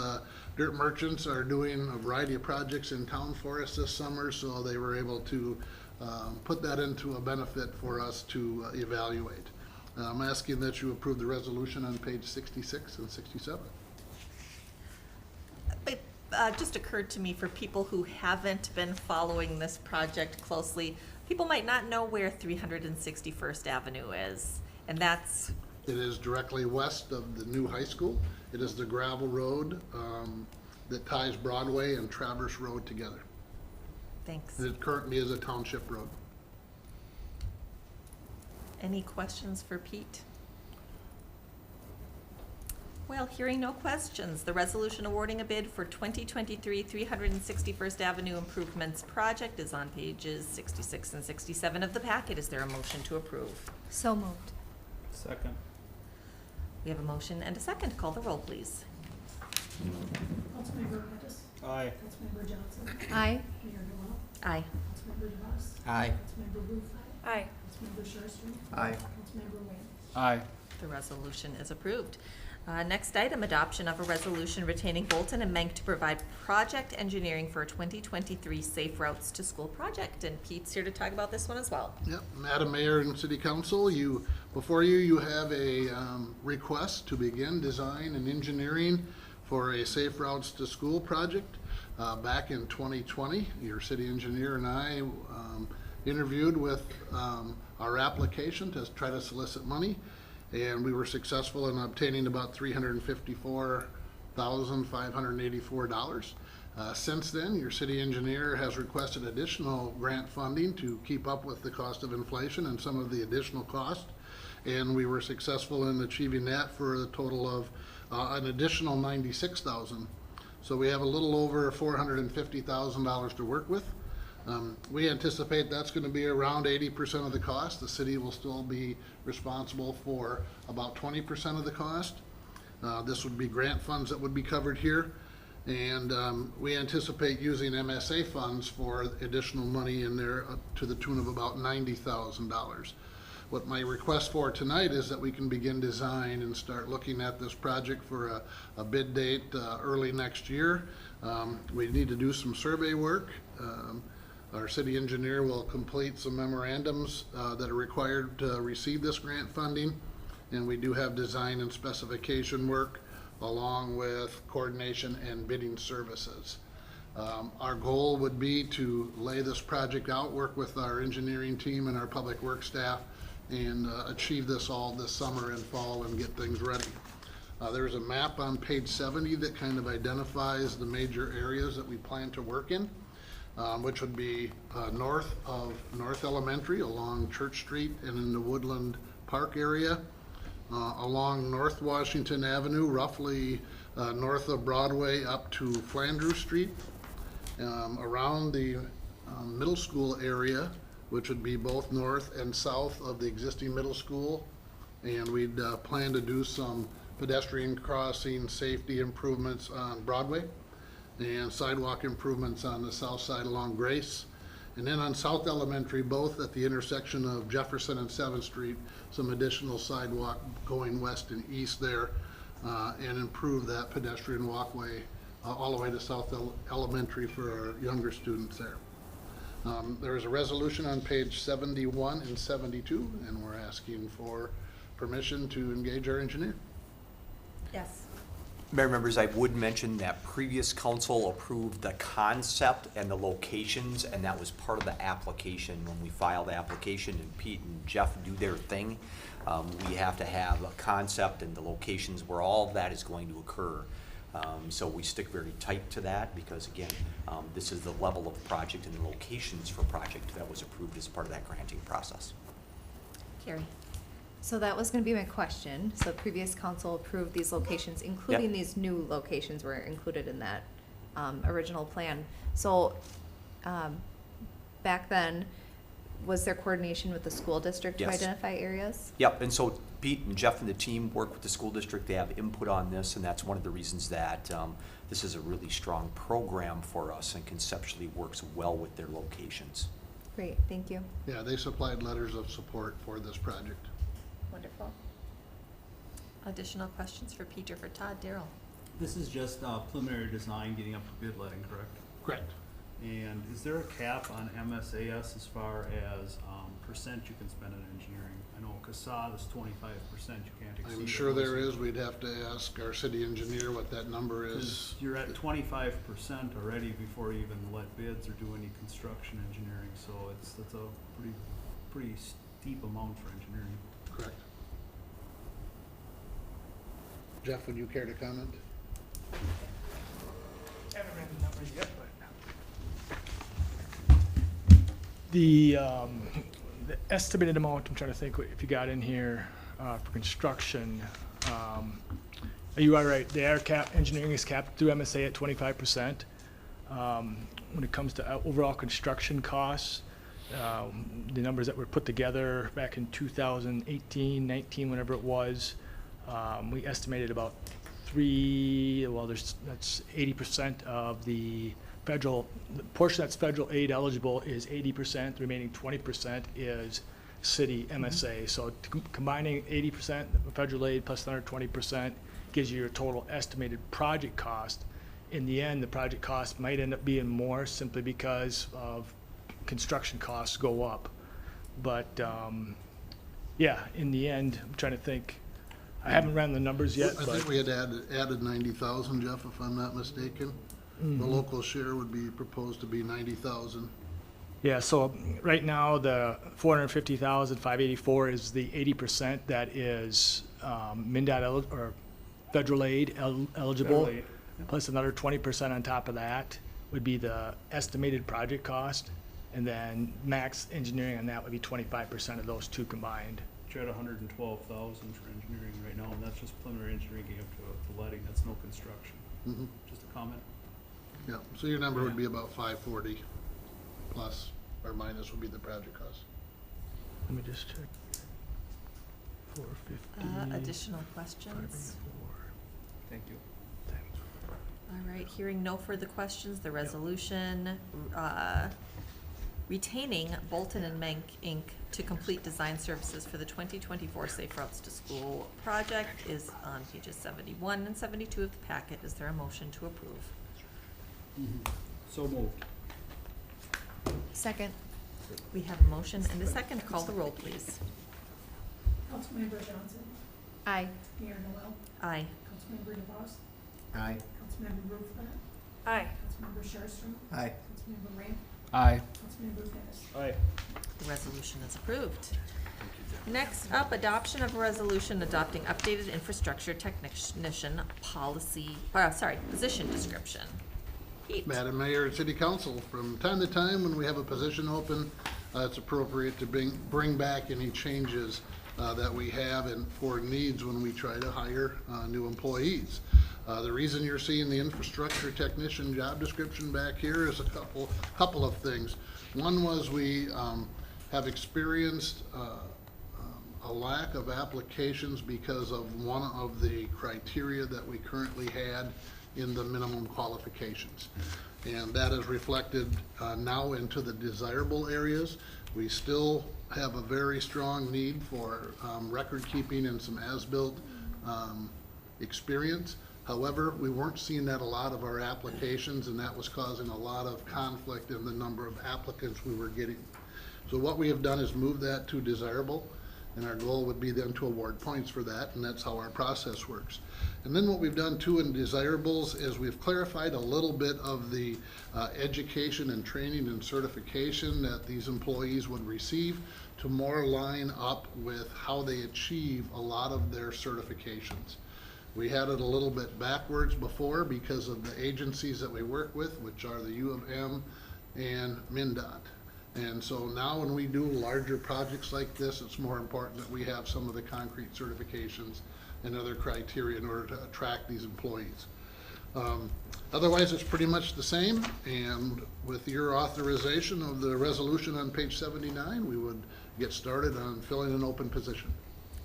Dirt Merchants are doing a variety of projects in town for us this summer, so they were able to put that into a benefit for us to evaluate. I'm asking that you approve the resolution on page 66 and 67. It just occurred to me, for people who haven't been following this project closely, people might not know where 361st Avenue is, and that's... It is directly west of the new high school. It is the gravel road that ties Broadway and Traverse Road together. Thanks. And it currently is a township road. Any questions for Pete? Well, hearing no questions, the resolution awarding a bid for 2023 361st Avenue Improvements Project is on pages 66 and 67 of the packet. Is there a motion to approve? So moved. Second. We have a motion and a second. Call the roll, please. Councilmember Pettis, Aye. Councilmember Johnson, Aye. Mayor Noel, Aye. Councilmember DeVos, Aye. Councilmember Rutherford, Aye. Councilmember Sherstrom. Aye. Councilmember Wayne. Aye. The resolution is approved. Next item, adoption of a resolution retaining Bolton and Menk to provide project engineering for a 2023 Safe Routes to School project. And Pete's here to talk about this one as well. Yep, Madam Mayor and City Council, before you have a request to begin design and engineering for a Safe Routes to School project. Back in 2020, your city engineer and I interviewed with our application to try to solicit money, and we were successful in obtaining about $354,584. Since then, your city engineer has requested additional grant funding to keep up with the cost of inflation and some of the additional cost, and we were successful in achieving that for a total of an additional $96,000. So we have a little over $450,000 to work with. We anticipate that's gonna be around 80% of the cost. The city will still be responsible for about 20% of the cost. This would be grant funds that would be covered here. And we anticipate using MSA funds for additional money in there up to the tune of about $90,000. What my request for tonight is that we can begin design and start looking at this project for a bid date early next year. We need to do some survey work. Our city engineer will complete some memorandums that are required to receive this grant funding. And we do have design and specification work along with coordination and bidding services. Our goal would be to lay this project out, work with our engineering team and our public works staff, and achieve this all this summer and fall and get things ready. There's a map on page 70 that kind of identifies the major areas that we plan to work in, which would be north of North Elementary along Church Street and in the Woodland Park area, along North Washington Avenue, roughly north of Broadway up to Flandreau Street, around the middle school area, which would be both north and south of the existing middle school. And we'd plan to do some pedestrian crossing safety improvements on Broadway and sidewalk improvements on the south side along Grace. And then on South Elementary, both at the intersection of Jefferson and 7th Street, some additional sidewalk going west and east there, and improve that pedestrian walkway all the way to South Elementary for our younger students there. There is a resolution on page 71 and 72, and we're asking for permission to engage our engineer. Yes. Mayor members, I would mention that previous council approved the concept and the locations, and that was part of the application. When we file the application and Pete and Jeff do their thing, we have to have a concept and the locations where all of that is going to occur. So we stick very tight to that because, again, this is the level of project and the locations for project that was approved as part of that granting process. Carrie? So that was gonna be my question. So previous council approved these locations, including these new locations were included in that original plan. So back then, was there coordination with the school district to Yes. identify areas? Yep, and so Pete and Jeff and the team work with the school district. They have input on this, and that's one of the reasons that this is a really strong program for us and conceptually works well with their locations. Great, thank you. Yeah, they supplied letters of support for this project. Wonderful. Additional questions for Pete or for Todd? Daryl? This is just preliminary design getting up for bid letting, correct? Correct. And is there a cap on MSAS as far as percent you can spend on engineering? I know CASAD is 25%, you can't exceed. I'm sure there is. We'd have to ask our city engineer what that number is. Because you're at 25% already before you even let bids or do any construction engineering, so that's a pretty steep amount for engineering. Correct. Jeff, would you care to comment? Haven't read the numbers yet, but the estimated amount, I'm trying to think if you got in here for construction. You are right, they are capped, engineering is capped through MSA at 25%. When it comes to overall construction costs, the numbers that were put together back in 2018, 19, whenever it was, we estimated about that's 80% of the federal, the portion that's federal aid eligible is 80%, the remaining 20% is city MSA. So combining 80% of federal aid plus another 20% gives you your total estimated project cost. In the end, the project cost might end up being more simply because of construction costs go up. But yeah, in the end, I'm trying to think. I haven't ran the numbers yet. I think we had added 90,000, Jeff, if I'm not mistaken. The local share would be proposed to be 90,000. Yeah, so right now, the 450,584 is the 80% that is MnDOT or federal aid eligible. Federal aid. Plus another 20% on top of that would be the estimated project cost. And then max engineering on that would be 25% of those two combined. You're at 112,000 for engineering right now, and that's just preliminary engineering getting up to letting, that's no construction. Mhm. Just a comment. Yeah, so your number would be about 540. plus or minus would be the project cost. Let me just check. 450. Additional questions? 584 Thank you. times All right, hearing no further questions, the resolution retaining Bolton and Mank, Inc. to complete design services for the 2024 Safe Routes to School project is on pages 71 and 72 of the packet. Is there a motion to approve? So moved. Second. We have a motion and a second. Call the roll, please. Councilmember Johnson. Aye. Mayor Noel. Aye. Councilmember DeVos. Aye. Councilmember Rutherford. Aye. Councilmember Sherstrom. Aye. Councilmember Ramp. Aye. Councilmember Pettis. Aye. The resolution is approved. Next up, adoption of a resolution adopting updated infrastructure technician policy, position description. Pete. Madam Mayor and City Council, from time to time when we have a position open, it's appropriate to bring back any changes that we have and for needs when we try to hire new employees. The reason you're seeing the infrastructure technician job description back here is a couple of things. One was we have experienced a lack of applications because of one of the criteria that we currently had in the minimum qualifications. And that is reflected now into the desirable areas. We still have a very strong need for record keeping and some as-built experience. However, we weren't seeing that a lot of our applications, and that was causing a lot of conflict in the number of applicants we were getting. So what we have done is move that to desirable, and our goal would be then to award points for that, and that's how our process works. And then what we've done too in desirables is we've clarified a little bit of the education and training and certification that these employees would receive to more line up with how they achieve a lot of their certifications. We had it a little bit backwards before because of the agencies that we work with, which are the U of M and MnDOT. And so now when we do larger projects like this, it's more important that we have some of the concrete certifications and other criteria in order to attract these employees. Otherwise, it's pretty much the same, and with your authorization of the resolution on page 79, we would get started on filling an open position.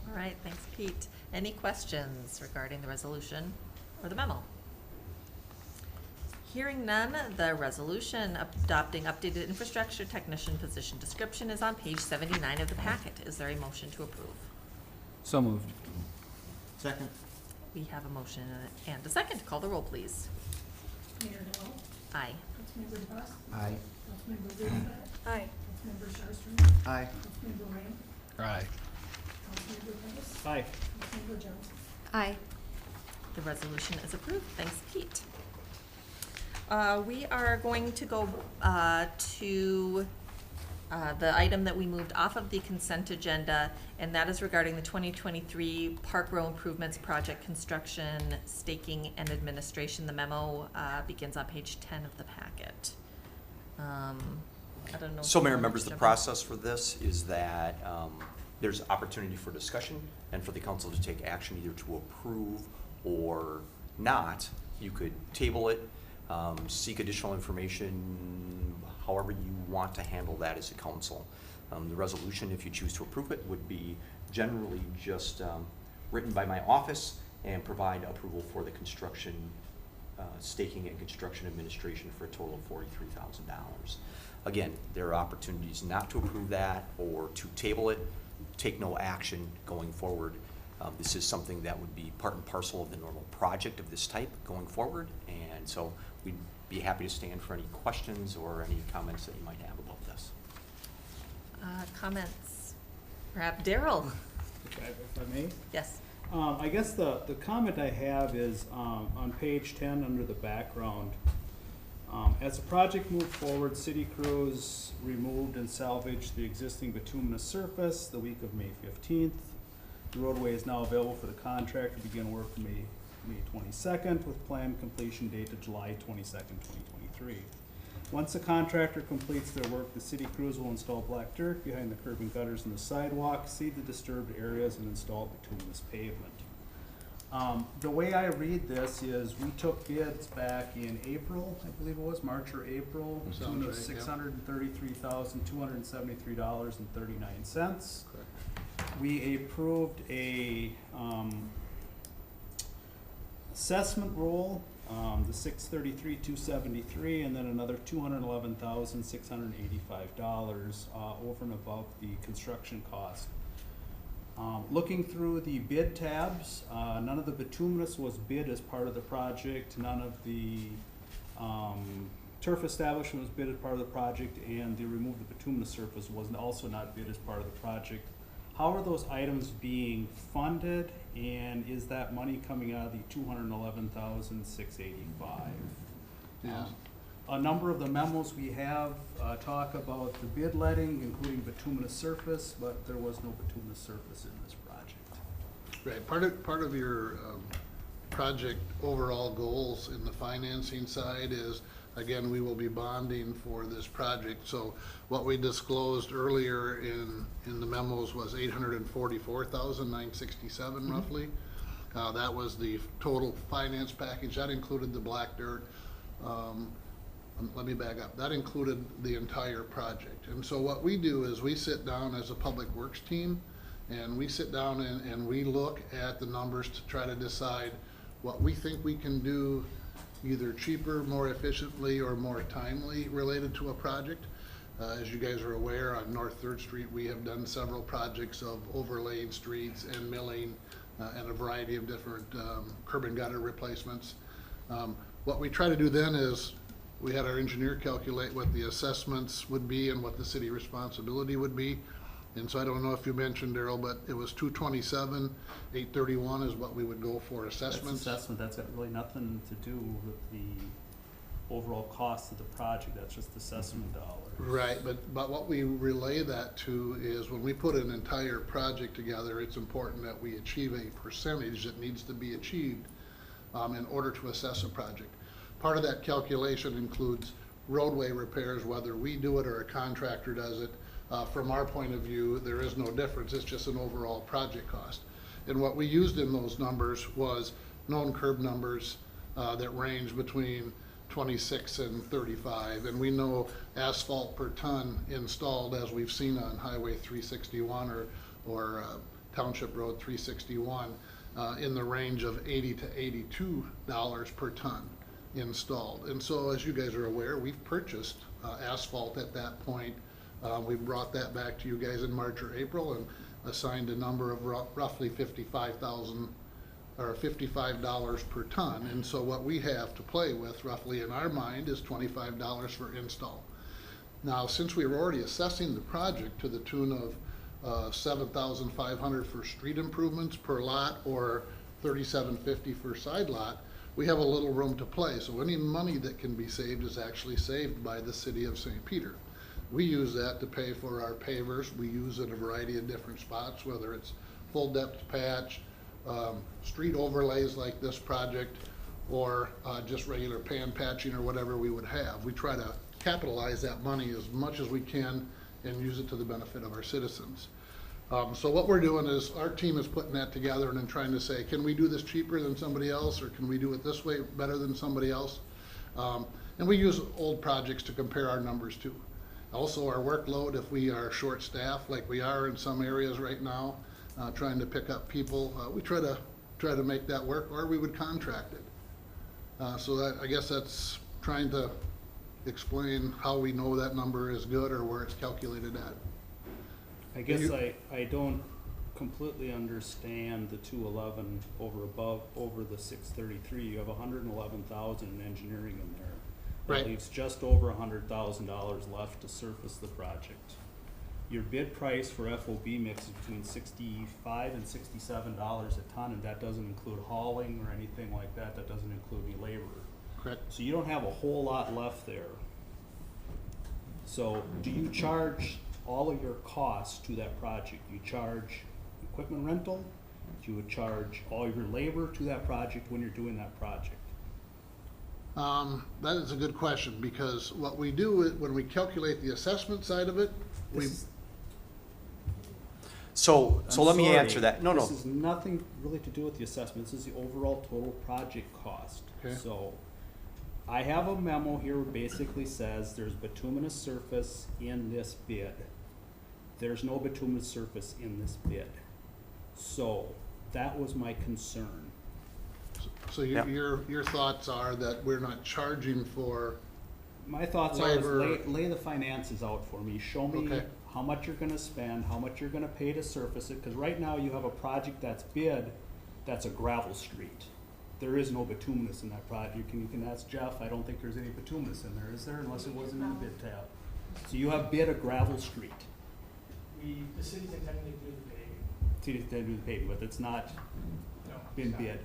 All right, thanks, Pete. Any questions regarding the resolution or the memo? Hearing none, the resolution adopting updated infrastructure technician position description is on page 79 of the packet. Is there a motion to approve? So moved. Second. We have a motion and a second. Call the roll, please. Mayor Noel. Aye. Councilmember DeVos. Aye. Councilmember Rutherford. Aye. Councilmember Sherstrom. Aye. Councilmember Ramp. Aye. Councilmember Pettis. Aye. Councilmember Johnson. Aye. The resolution is approved. Thanks, Pete. We are going to go to the item that we moved off of the consent agenda, and that is regarding the 2023 Park Row Improvements Project construction, staking, and administration. The memo begins on page 10 of the packet. I don't know. So, if you Mayor, want members, to the jump in. process for this is that there's opportunity for discussion and for the council to take action either to approve or not. You could table it, seek additional information, however you want to handle that as a council. The resolution, if you choose to approve it, would be generally just written by my office and provide approval for the construction, staking and construction administration for a total of $43,000. Again, there are opportunities not to approve that or to table it, take no action going forward. This is something that would be part and parcel of the normal project of this type going forward, and so we'd be happy to stand for any questions or any comments that you might have about this. Comments? Perhaps Daryl? If I may? Yes. I guess the comment I have is on page 10 under the background. As the project moved forward, city crews removed and salvaged the existing bituminous surface the week of May 15th. The roadway is now available for the contractor to begin work May 22nd with planned completion date of July 22nd, 2023. Once the contractor completes their work, the city crews will install black dirt behind the curb and gutters in the sidewalk, seed the disturbed areas, and install bituminous pavement. The way I read this is we took bids back in April, I believe it was, March or April, Sounds tune of right, $633,273.39. We approved a, assessment roll, the $633,273, and then another $211,685, over and above the construction cost. Looking through the bid tabs, none of the bituminous was bid as part of the project, none of the turf establishment was bid as part of the project, and the remove the bituminous surface was also not bid as part of the project. How are those items being funded, and is that money coming out of the $211,685? Yes. A number of the memos we have talk about the bid letting, including bituminous surface, but there was no bituminous surface in this project. Right, part of your project overall goals in the financing side is, again, we will be bonding for this project. So what we disclosed earlier in the memos was $844,967 roughly. That was the total finance package. That included the black dirt. Let me back up. That included the entire project. And so what we do is we sit down as a public works team, and we sit down and we look at the numbers to try to decide what we think we can do either cheaper, more efficiently, or more timely related to a project. As you guys are aware, on North 3rd Street, we have done several projects of overlaying streets and milling and a variety of different curb and gutter replacements. What we try to do then is we had our engineer calculate what the assessments would be and what the city responsibility would be. And so I don't know if you mentioned, Daryl, but it was $227,831 is what we would go for assessments. That's assessment, that's got really nothing to do with the overall cost of the project, that's just assessment dollars. Right, but what we relay that to is when we put an entire project together, it's important that we achieve a percentage that needs to be achieved in order to assess a project. Part of that calculation includes roadway repairs, whether we do it or a contractor does it. From our point of view, there is no difference. It's just an overall project cost. And what we used in those numbers was known curb numbers that range between 26 and 35. And we know asphalt per ton installed, as we've seen on Highway 361 or Township Road 361, in the range of $80 to $82 per ton installed. And so, as you guys are aware, we've purchased asphalt at that point. We brought that back to you guys in March or April and assigned a number of roughly $55,000 or $55 per ton. And so what we have to play with roughly in our mind is $25 for install. Now, since we were already assessing the project to the tune of $7,500 for street improvements per lot or $3,750 for side lot, we have a little room to play. So any money that can be saved is actually saved by the city of St. Peter. We use that to pay for our pavers. We use it in a variety of different spots, whether it's full depth patch, street overlays like this project, or just regular pan patching or whatever we would have. We try to capitalize that money as much as we can and use it to the benefit of our citizens. So what we're doing is our team is putting that together and then trying to say, can we do this cheaper than somebody else, or can we do it this way better than somebody else? And we use old projects to compare our numbers to. Also, our workload, if we are short-staffed like we are in some areas right now, trying to pick up people, we try to make that work, or we would contract it. So that, I guess that's trying to explain how we know that number is good or where it's calculated at. I guess I don't completely understand the 211 over the 633. You have 111,000 in engineering in there. That Right. leaves just over $100,000 left to surface the project. Your bid price for FOB mix is between $65 and $67 a ton, and that doesn't include hauling or anything like that. That doesn't include any labor. Correct. So you don't have a whole lot left there. So do you charge all of your costs to that project? You charge equipment rental? You would charge all your labor to that project when you're doing that project? That is a good question, because what we do is when we calculate the assessment side of it, So I'm let me sorry. answer that. No, This no. is nothing really to do with the assessment. This is the overall total project cost. Okay. So I have a memo here that basically says there's bituminous surface in this bid. There's no bituminous surface in this bid. So that was my concern. So Yeah. your thoughts are that we're not charging for, My thoughts are, is Labor. lay the finances out for me. Show me Okay. how much you're gonna spend, how much you're gonna pay to surface it, cause right now you have a project that's bid, that's a gravel street. There is no bituminous in that project. You can ask Jeff, I don't think there's any bituminous in there, is there, unless it wasn't in the bid tab? So you have bid a gravel street. The city's intending to do the paving. See if they do the paving, but it's not No. been bid.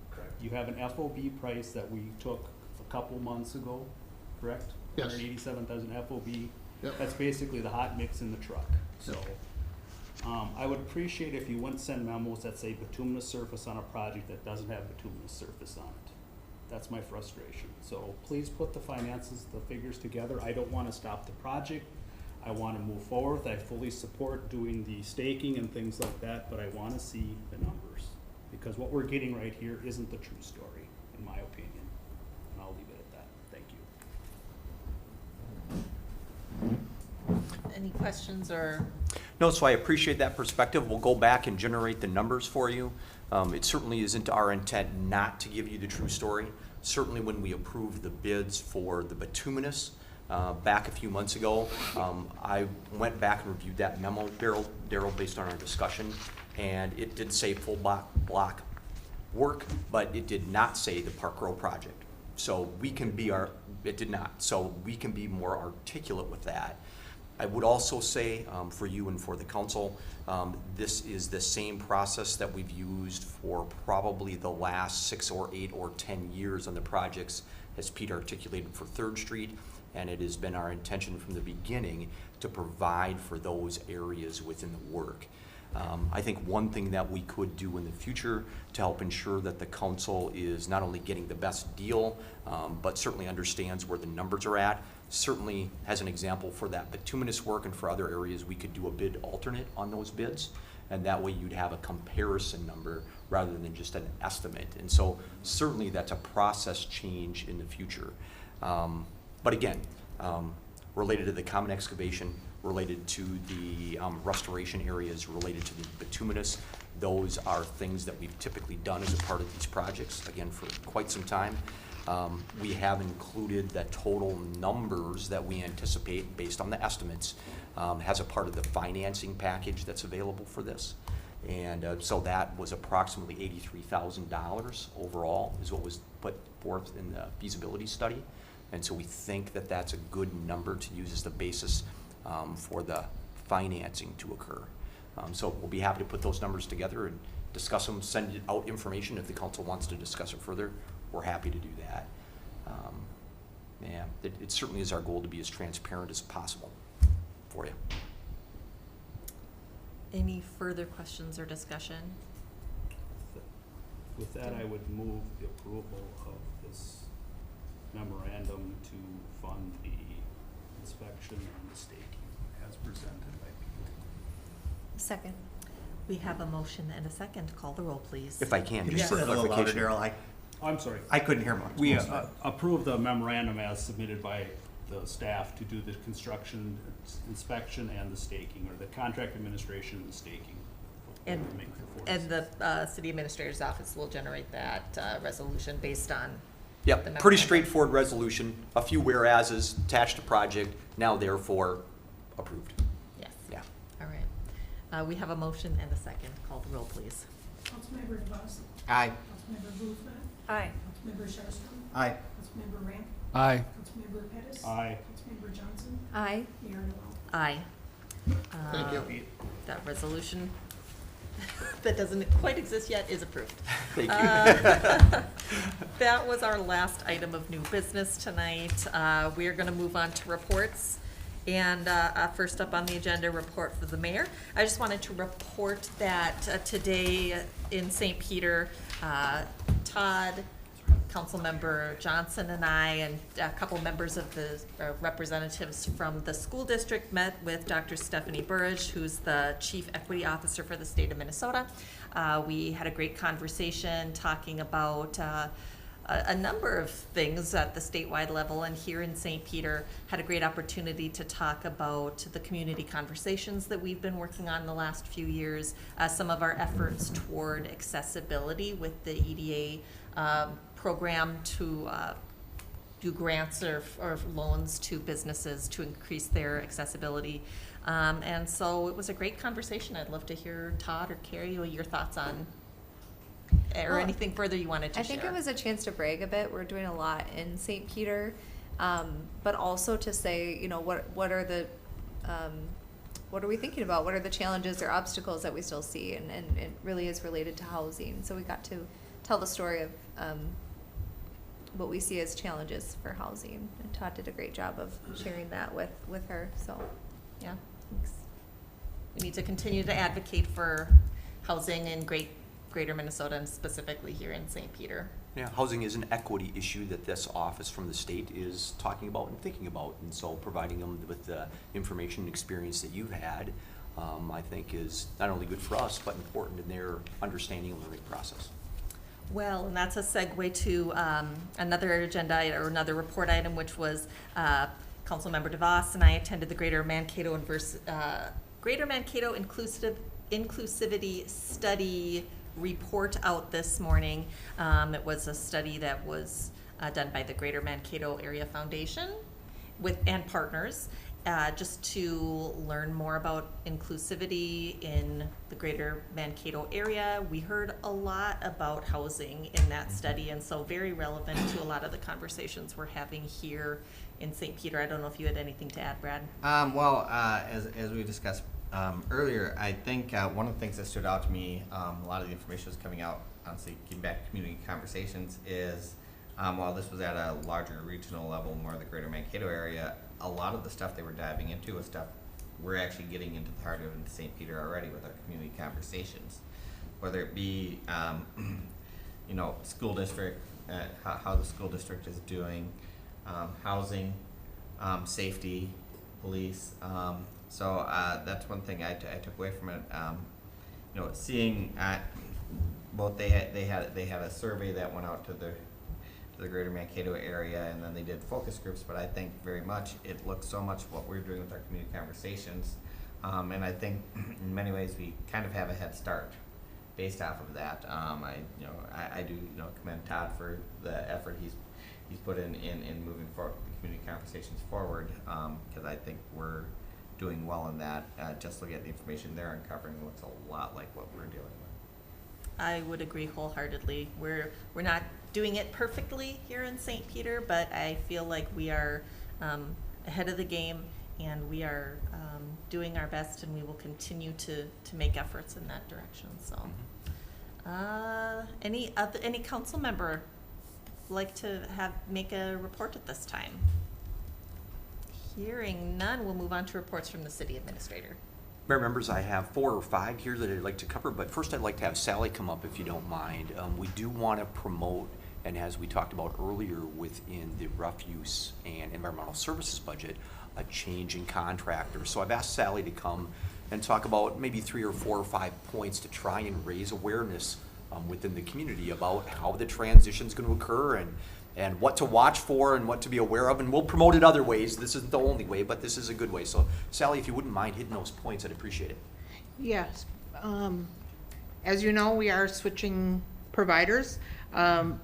Correct. You have an FOB price that we took a couple months ago, correct? Yes. $187,000 FOB. Yep. That's basically the hot mix in the truck, so. I would appreciate if you wouldn't send memos that say bituminous surface on a project that doesn't have bituminous surface on it. That's my frustration. So please put the finances, the figures together. I don't wanna stop the project. I wanna move forward. I fully support doing the staking and things like that, but I wanna see the numbers. Because what we're getting right here isn't the true story, in my opinion. And I'll leave it at that. Thank you. Any questions or? No, so I appreciate that perspective. We'll go back and generate the numbers for you. It certainly isn't our intent not to give you the true story. Certainly when we approved the bids for the bituminous back a few months ago, I went back and reviewed that memo, Daryl, based on our discussion, and it did say full block work, but it did not say the Park Row project. So we can be it did not. So we can be more articulate with that. I would also say, for you and for the council, this is the same process that we've used for probably the last 6 or 8 or 10 years on the projects, as Pete articulated for 3rd Street, and it has been our intention from the beginning to provide for those areas within the work. I think one thing that we could do in the future to help ensure that the council is not only getting the best deal, but certainly understands where the numbers are at. Certainly, as an example for that bituminous work and for other areas, we could do a bid alternate on those bids. And that way you'd have a comparison number rather than just an estimate. And so certainly that's a process change in the future. But again, related to the common excavation, related to the restoration areas, related to the bituminous, those are things that we've typically done as a part of these projects, again, for quite some time. We have included the total numbers that we anticipate based on the estimates as a part of the financing package that's available for this. And so that was approximately $83,000 overall is what was put forth in the feasibility study. And so we think that that's a good number to use as the basis for the financing to occur. So we'll be happy to put those numbers together and discuss them, send out information if the council wants to discuss it further. We're happy to do that. Yeah, it certainly is our goal to be as transparent as possible for you. Any further questions or discussion? With that, I would move the approval of this memorandum to fund the inspection and the staking as presented by Pete. Second. We have a motion and a second. Call the roll, please. If I can, Can you just say for that a little louder, clarification. Daryl? I'm sorry. I couldn't hear much. We most of it. approve the memorandum as submitted by the staff to do the construction inspection and the staking, or the contract administration and the staking. And, Make the and the city administrator's office will generate that resolution based on. the Yep, pretty memorandum. straightforward resolution. A few whereases attached to project, now therefore approved. Yes. Yeah. All right. We have a motion and a second. Call the roll, please. Councilmember DeBosse. Aye. Councilmember Bluthman. Aye. Councilmember Sharpston. Aye. Councilmember Ramp. Aye. Councilmember Pettis. Aye. Councilmember Johnson. Aye. Mayor Noel. Aye. thank Uh, you. That resolution that doesn't quite exist yet is approved. Thank you. That was our last item of new business tonight. We are going to move on to reports. And first up on the agenda, report for the mayor. I just wanted to report that today in St. Peter, Todd Councilmember Johnson and I and a couple members of the representatives from the school district met with Dr. Stephanie Burridge, who's the Chief Equity Officer for the state of Minnesota. We had a great conversation talking about a number of things at the statewide level, and here in St. Peter had a great opportunity to talk about the community conversations that we've been working on the last few years, some of our efforts toward accessibility with the EDA program to do grants or loans to businesses to increase their accessibility. And so it was a great conversation. I'd love to hear Todd or Carrie your thoughts on or anything further you wanted to share. I think it was a chance to brag a bit. We're doing a lot in St. Peter, but also to say, you know, what are the what are we thinking about? What are the challenges or obstacles that we still see? And it really is related to housing. So we got to tell the story of what we see as challenges for housing. And Todd did a great job of sharing that with her. So, Yeah, thanks. We need to continue to advocate for housing in Greater Minnesota and specifically here in St. Peter. Yeah, housing is an equity issue that this office from the state is talking about and thinking about, and so providing them with the information and experience that you've had, I think is not only good for us, but important in their understanding and learning process. Well, and that's a segue to another agenda or another report item, which was Councilmember DeVos and I attended the Greater Mankato Inclusivity Study report out this morning. It was a study that was done by the Greater Mankato Area Foundation and partners, just to learn more about inclusivity in the Greater Mankato area. We heard a lot about housing in that study, and so very relevant to a lot of the conversations we're having here in St. Peter. I don't know if you had anything to add, Brad. As we discussed earlier, I think one of the things that stood out to me, a lot of the information was coming out, honestly, getting back to community conversations, is while this was at a larger regional level, more of the Greater Mankato area, a lot of the stuff they were diving into was stuff we're actually getting into the heart of in St. Peter already with our community conversations, whether it be school district, how the school district is doing, housing, safety, police. So that's one thing I took away from it. Seeing both they had a survey that went out to the Greater Mankato area, and then they did focus groups. But I think very much it looks so much what we're doing with our community conversations, and I think in many ways we kind of have a head start based off of that. I do commend Todd for the effort he's put in moving forward the community conversations forward, because I think we're doing well in that. Just looking at the information they're uncovering, it looks a lot like what we're dealing with. I would agree wholeheartedly. We're not doing it perfectly here in St. Peter, but I feel like we are ahead of the game, and we are doing our best, and we will continue to make efforts in that direction. So, any council member like to make a report at this time? Hearing none, we'll move on to reports from the city administrator. Mayor members, I have 4 or 5 here that I'd like to cover, but first I'd like to have Sally come up if you don't mind. We do want to promote, and as we talked about earlier within the refuse and environmental services budget, a change in contractors. So I've asked Sally to come and talk about maybe 3 or 4 or 5 points to try and raise awareness within the community about how the transition is going to occur and what to watch for and what to be aware of, and we'll promote it other ways. This isn't the only way, but this is a good way. So Sally, if you wouldn't mind hitting those points, I'd appreciate it. Yes. As you know, we are switching providers. Our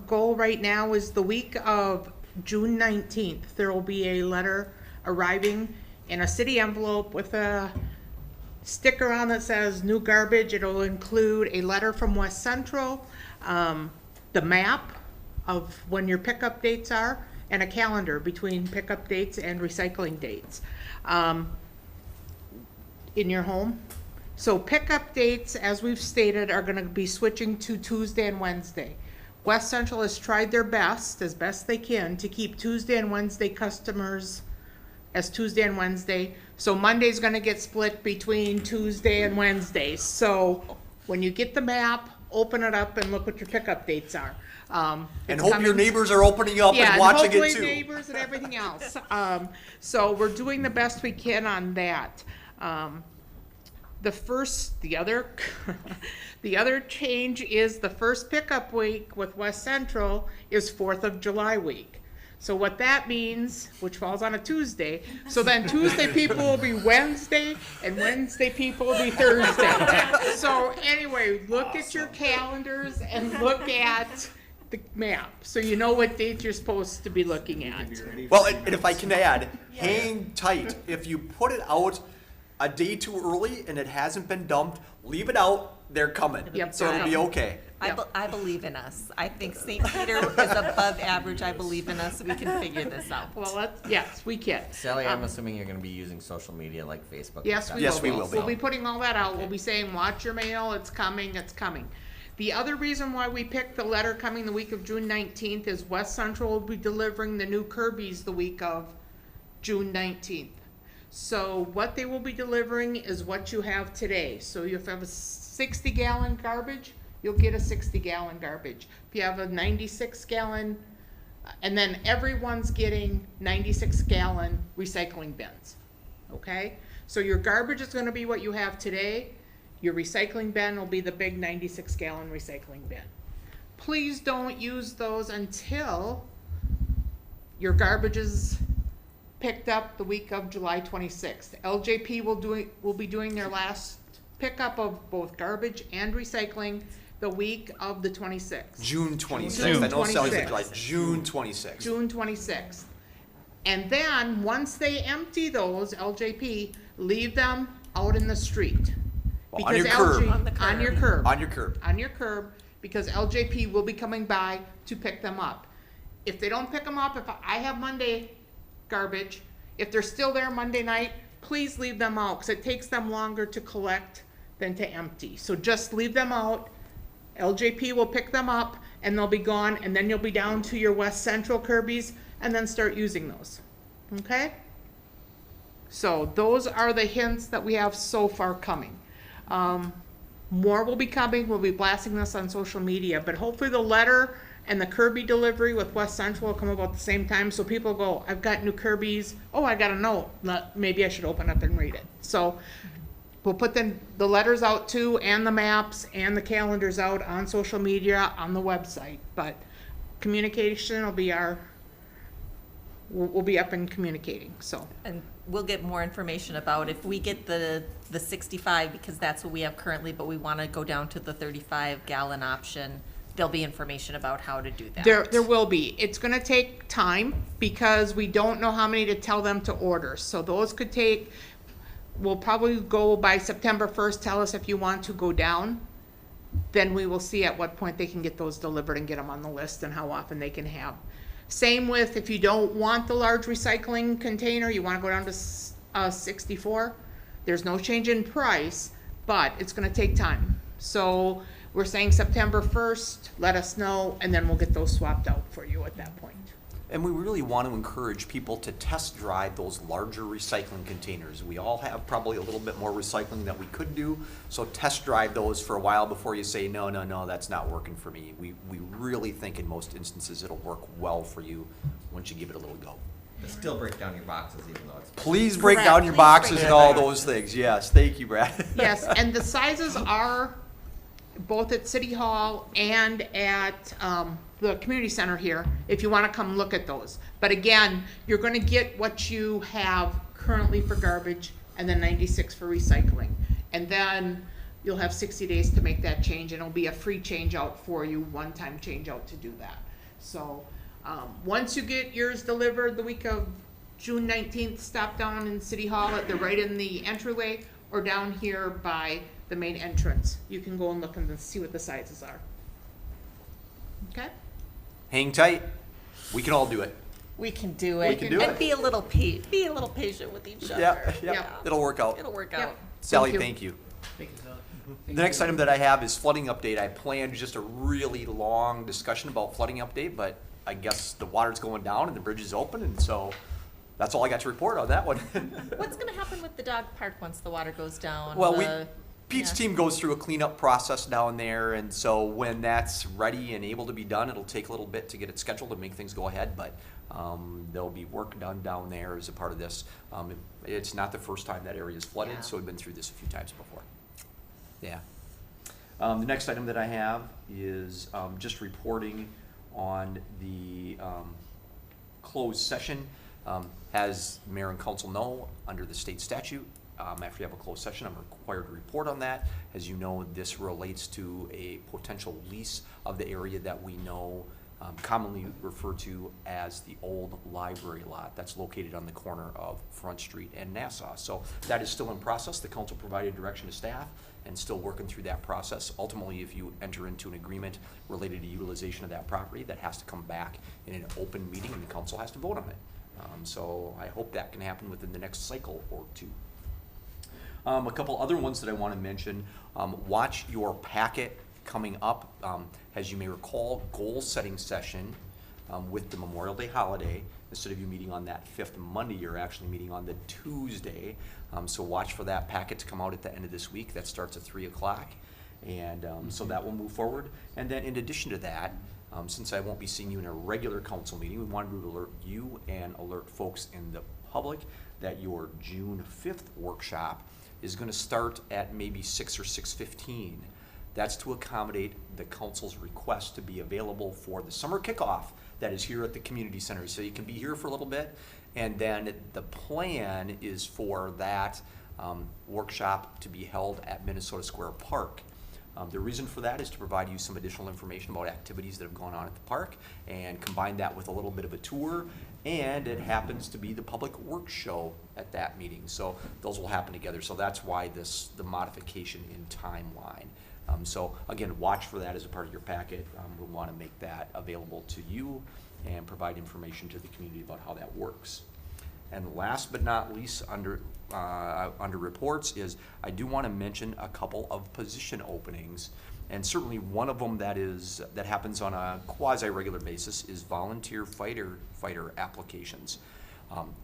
goal right now is the week of June 19th. There will be a letter arriving in a city envelope with a sticker on that says new garbage. It'll include a letter from West Central, the map of when your pickup dates are, and a calendar between pickup dates and recycling dates in your home. So pickup dates, as we've stated, are going to be switching to Tuesday and Wednesday. West Central has tried their best, as best they can, to keep Tuesday and Wednesday customers as Tuesday and Wednesday. So Monday's going to get split between Tuesday and Wednesday. So when you get the map, open it up and look what your pickup dates are. And It's hope your coming- neighbors are opening up yeah, and watching hopefully it too. neighbors and everything else. So we're doing the best we can on that. The other change is the first pickup week with West Central is 4th of July week. So what that means, which falls on a Tuesday, so then Tuesday people will be Wednesday and Wednesday people will be Thursday. So anyway, look at your calendars and look at the map, so you know what date you're supposed to be looking at. Well, and if I can add, hang tight. If you put it out a day too early and it hasn't been dumped, leave it out. They're coming. Yep, So they're it'll be coming. okay. I believe in us. I think St. Peter is above average. I believe in us. We can figure this out. Well, yes, we can. Sally, I'm assuming you're gonna be using social media like Facebook and Yes, stuff. we Yes, will. we will be. We'll be putting all that out. We'll be saying, watch your mail, it's coming, it's coming. The other reason why we picked the letter coming the week of June 19th is West Central will be delivering the new Kirby's the week of June 19th. So what they will be delivering is what you have today. So if you have a 60-gallon garbage, you'll get a 60-gallon garbage. If you have a 96-gallon, and then everyone's getting 96-gallon recycling bins, okay? So your garbage is gonna be what you have today. Your recycling bin will be the big 96-gallon recycling bin. Please don't use those until your garbage is picked up the week of July 26th. LJP will be doing their last pickup of both garbage and recycling the week of the 26th. June 26th. June I know it sounds like 26th. July. June 26th. June 26th. And then, once they empty those, LJP, leave them out in the street. Well, on your Because curb. LG On the On your curb. curb. On your curb. On your curb, because LJP will be coming by to pick them up. If they don't pick them up, if I have Monday garbage, if they're still there Monday night, please leave them out, because it takes them longer to collect than to empty. So just leave them out. LJP will pick them up, and they'll be gone, and then you'll be down to your West Central Kirby's, and then start using those, okay? So those are the hints that we have so far coming. More will be coming, we'll be blasting this on social media, but hopefully the letter and the Kirby delivery with West Central will come about the same time, so people go, I've got new Kirby's, oh, I got a note, maybe I should open up and read it. So we'll put the letters out too, and the maps, and the calendars out on social media, on the website, but communication will be we'll be up and communicating, so. And we'll get more information about if we get the 65, because that's what we have currently, but we want to go down to the 35-gallon option. There'll be information about how to do that. There will be. It's gonna take time, because we don't know how many to tell them to order, so those could take, we'll probably go by September 1st, tell us if you want to go down. Then we will see at what point they can get those delivered and get them on the list and how often they can have. Same with if you don't want the large recycling container, you wanna go down to 64, there's no change in price, but it's gonna take time. So we're saying September 1st, let us know, and then we'll get those swapped out for you at that point. And we really want to encourage people to test drive those larger recycling containers. We all have probably a little bit more recycling that we could do, so test drive those for a while before you say, no, that's not working for me. We really think in most instances it'll work well for you once you give it a little go. But still break down your boxes even though it's. Please break Correct. down your Please boxes break and it all down. those things. Yes, thank you, Brad. Yes, and the sizes are both at City Hall and at the community center here, if you wanna come look at those. But again, you're gonna get what you have currently for garbage, and then 96 for recycling. And then you'll have 60 days to make that change, and it'll be a free change out for you, one-time change out to do that. So, once you get yours delivered the week of June 19th, stop down in City Hall right in the entryway, or down here by the main entrance. You can go and look and see what the sizes are. Okay? Hang tight. We can all do it. We can do it. We can do And it. be a little patient with each other. Yeah. It'll work out. It'll work Yep. out. Sally, Thank you. thank you. The next item that I have is flooding update. I planned just a really long discussion about flooding update, but I guess the water's going down and the bridge is open, and so that's all I got to report on that one. What's gonna happen with the dog park once the water goes down? Well, Pete's Yeah. team goes through a cleanup process down there, and so when that's ready and able to be done, it'll take a little bit to get it scheduled and make things go ahead, but there'll be work done down there as a part of this. It's not the first time that area is flooded, Yeah. so we've been through this a few times before. Yeah. The next item that I have is just reporting on the closed session. As mayor and council know, under the state statute, after you have a closed session, I'm required to report on that. As you know, this relates to a potential lease of the area that we know commonly referred to as the old library lot. That's located on the corner of Front Street and Nassau. So that is still in process. The council provided direction to staff and still working through that process. Ultimately, if you enter into an agreement related to utilization of that property, that has to come back in an open meeting and the council has to vote on it. So I hope that can happen within the next cycle or two. A couple other ones that I want to mention. Watch your packet coming up. As you may recall, goal setting session with the Memorial Day holiday. Instead of you meeting on that 5th Monday, you're actually meeting on the Tuesday. So watch for that packet to come out at the end of this week. That starts at 3 o'clock. And so that will move forward. And then in addition to that, since I won't be seeing you in a regular council meeting, we wanted to alert you and alert folks in the public that your June 5th workshop is going to start at maybe 6 or 6:15. That's to accommodate the council's request to be available for the summer kickoff that is here at the community center. So you can be here for a little bit, and then the plan is for that workshop to be held at Minnesota Square Park. The reason for that is to provide you some additional information about activities that have gone on at the park and combine that with a little bit of a tour. And it happens to be the public works show at that meeting. So those will happen together. So that's why the modification in timeline. So again, watch for that as a part of your packet. We'll want to make that available to you and provide information to the community about how that works. And last but not least, under reports is I do want to mention a couple of position openings, and certainly one of them that happens on a quasi-regular basis is volunteer fighter applications.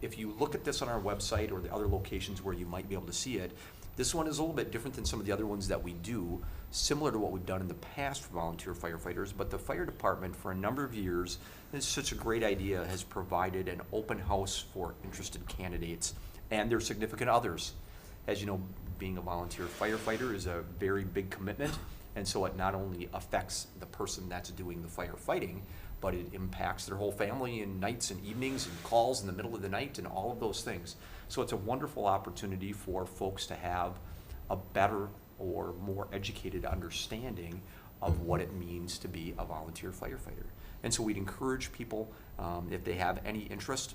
If you look at this on our website or the other locations where you might be able to see it, this one is a little bit different than some of the other ones that we do, similar to what we've done in the past for volunteer firefighters, but the fire department for a number of years, it's such a great idea, has provided an open house for interested candidates and their significant others. As you know, being a volunteer firefighter is a very big commitment, and so it not only affects the person that's doing the firefighting, but it impacts their whole family in nights and evenings and calls in the middle of the night and all of those things. So it's a wonderful opportunity for folks to have a better or more educated understanding of what it means to be a volunteer firefighter. And so we'd encourage people, if they have any interest,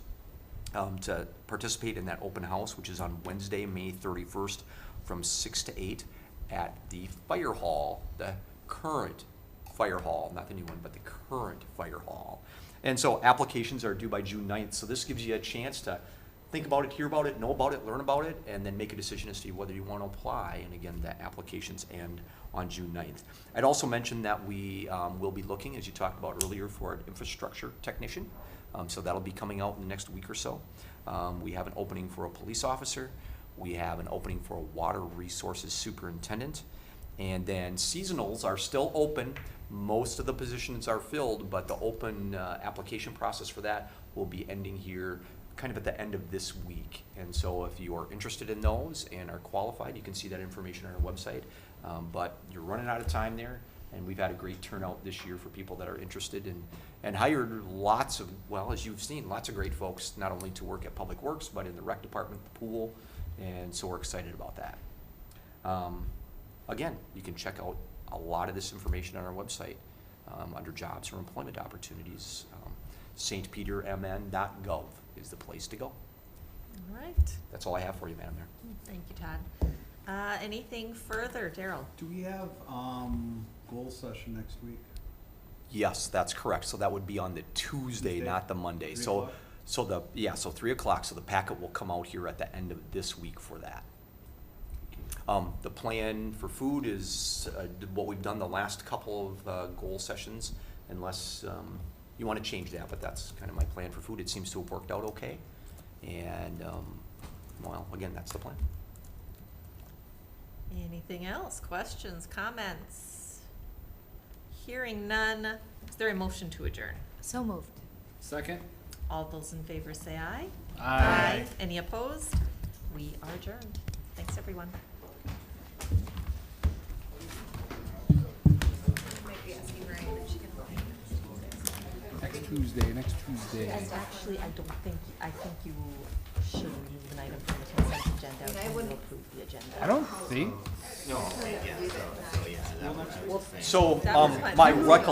to participate in that open house, which is on Wednesday, May 31st from 6 to 8 at the fire hall, the current fire hall, not the new one, but the current fire hall. And so applications are due by June 9th. So this gives you a chance to think about it, hear about it, know about it, learn about it, and then make a decision as to whether you want to apply. And again, the applications end on June 9th. I'd also mention that we will be looking, as you talked about earlier, for an infrastructure technician. So that'll be coming out in the next week or so. We have an opening for a police officer. We have an opening for a water resources superintendent. And then seasonals are still open. Most of the positions are filled, but the open application process for that will be ending here kind of at the end of this week. And so if you are interested in those and are qualified, you can see that information on our website. But you're running out of time there, and we've had a great turnout this year for people that are interested and hired lots of, well, as you've seen, lots of great folks, not only to work at Public Works, but in the rec department, the pool, and so we're excited about that. Again, you can check out a lot of this information on our website under jobs or employment opportunities. stpetermn.gov is the place to go. All right. That's all I have for you, Madam Mayor. Thank you, Todd. Anything further, Daryl? Do we have, goal session next week? Yes, that's correct. So that would be on the Tuesday, Tuesday? not the Monday. 3 So, o'clock? so 3 o'clock. So the packet will come out here at the end of this week for that. The plan for food is what we've done the last couple of goal sessions, unless you want to change that, but that's kind of my plan for food. It seems to have worked out okay. And, well, again, that's the plan. Anything else? Questions, comments? Hearing none. Is there a motion to adjourn? So moved. Second? All those in favor say aye. Aye. Any opposed? We are adjourned. Thanks, everyone. Next Tuesday. Yes, actually, I think you should remove an item from the consent agenda when you approve the agenda. I don't think. So, my recollection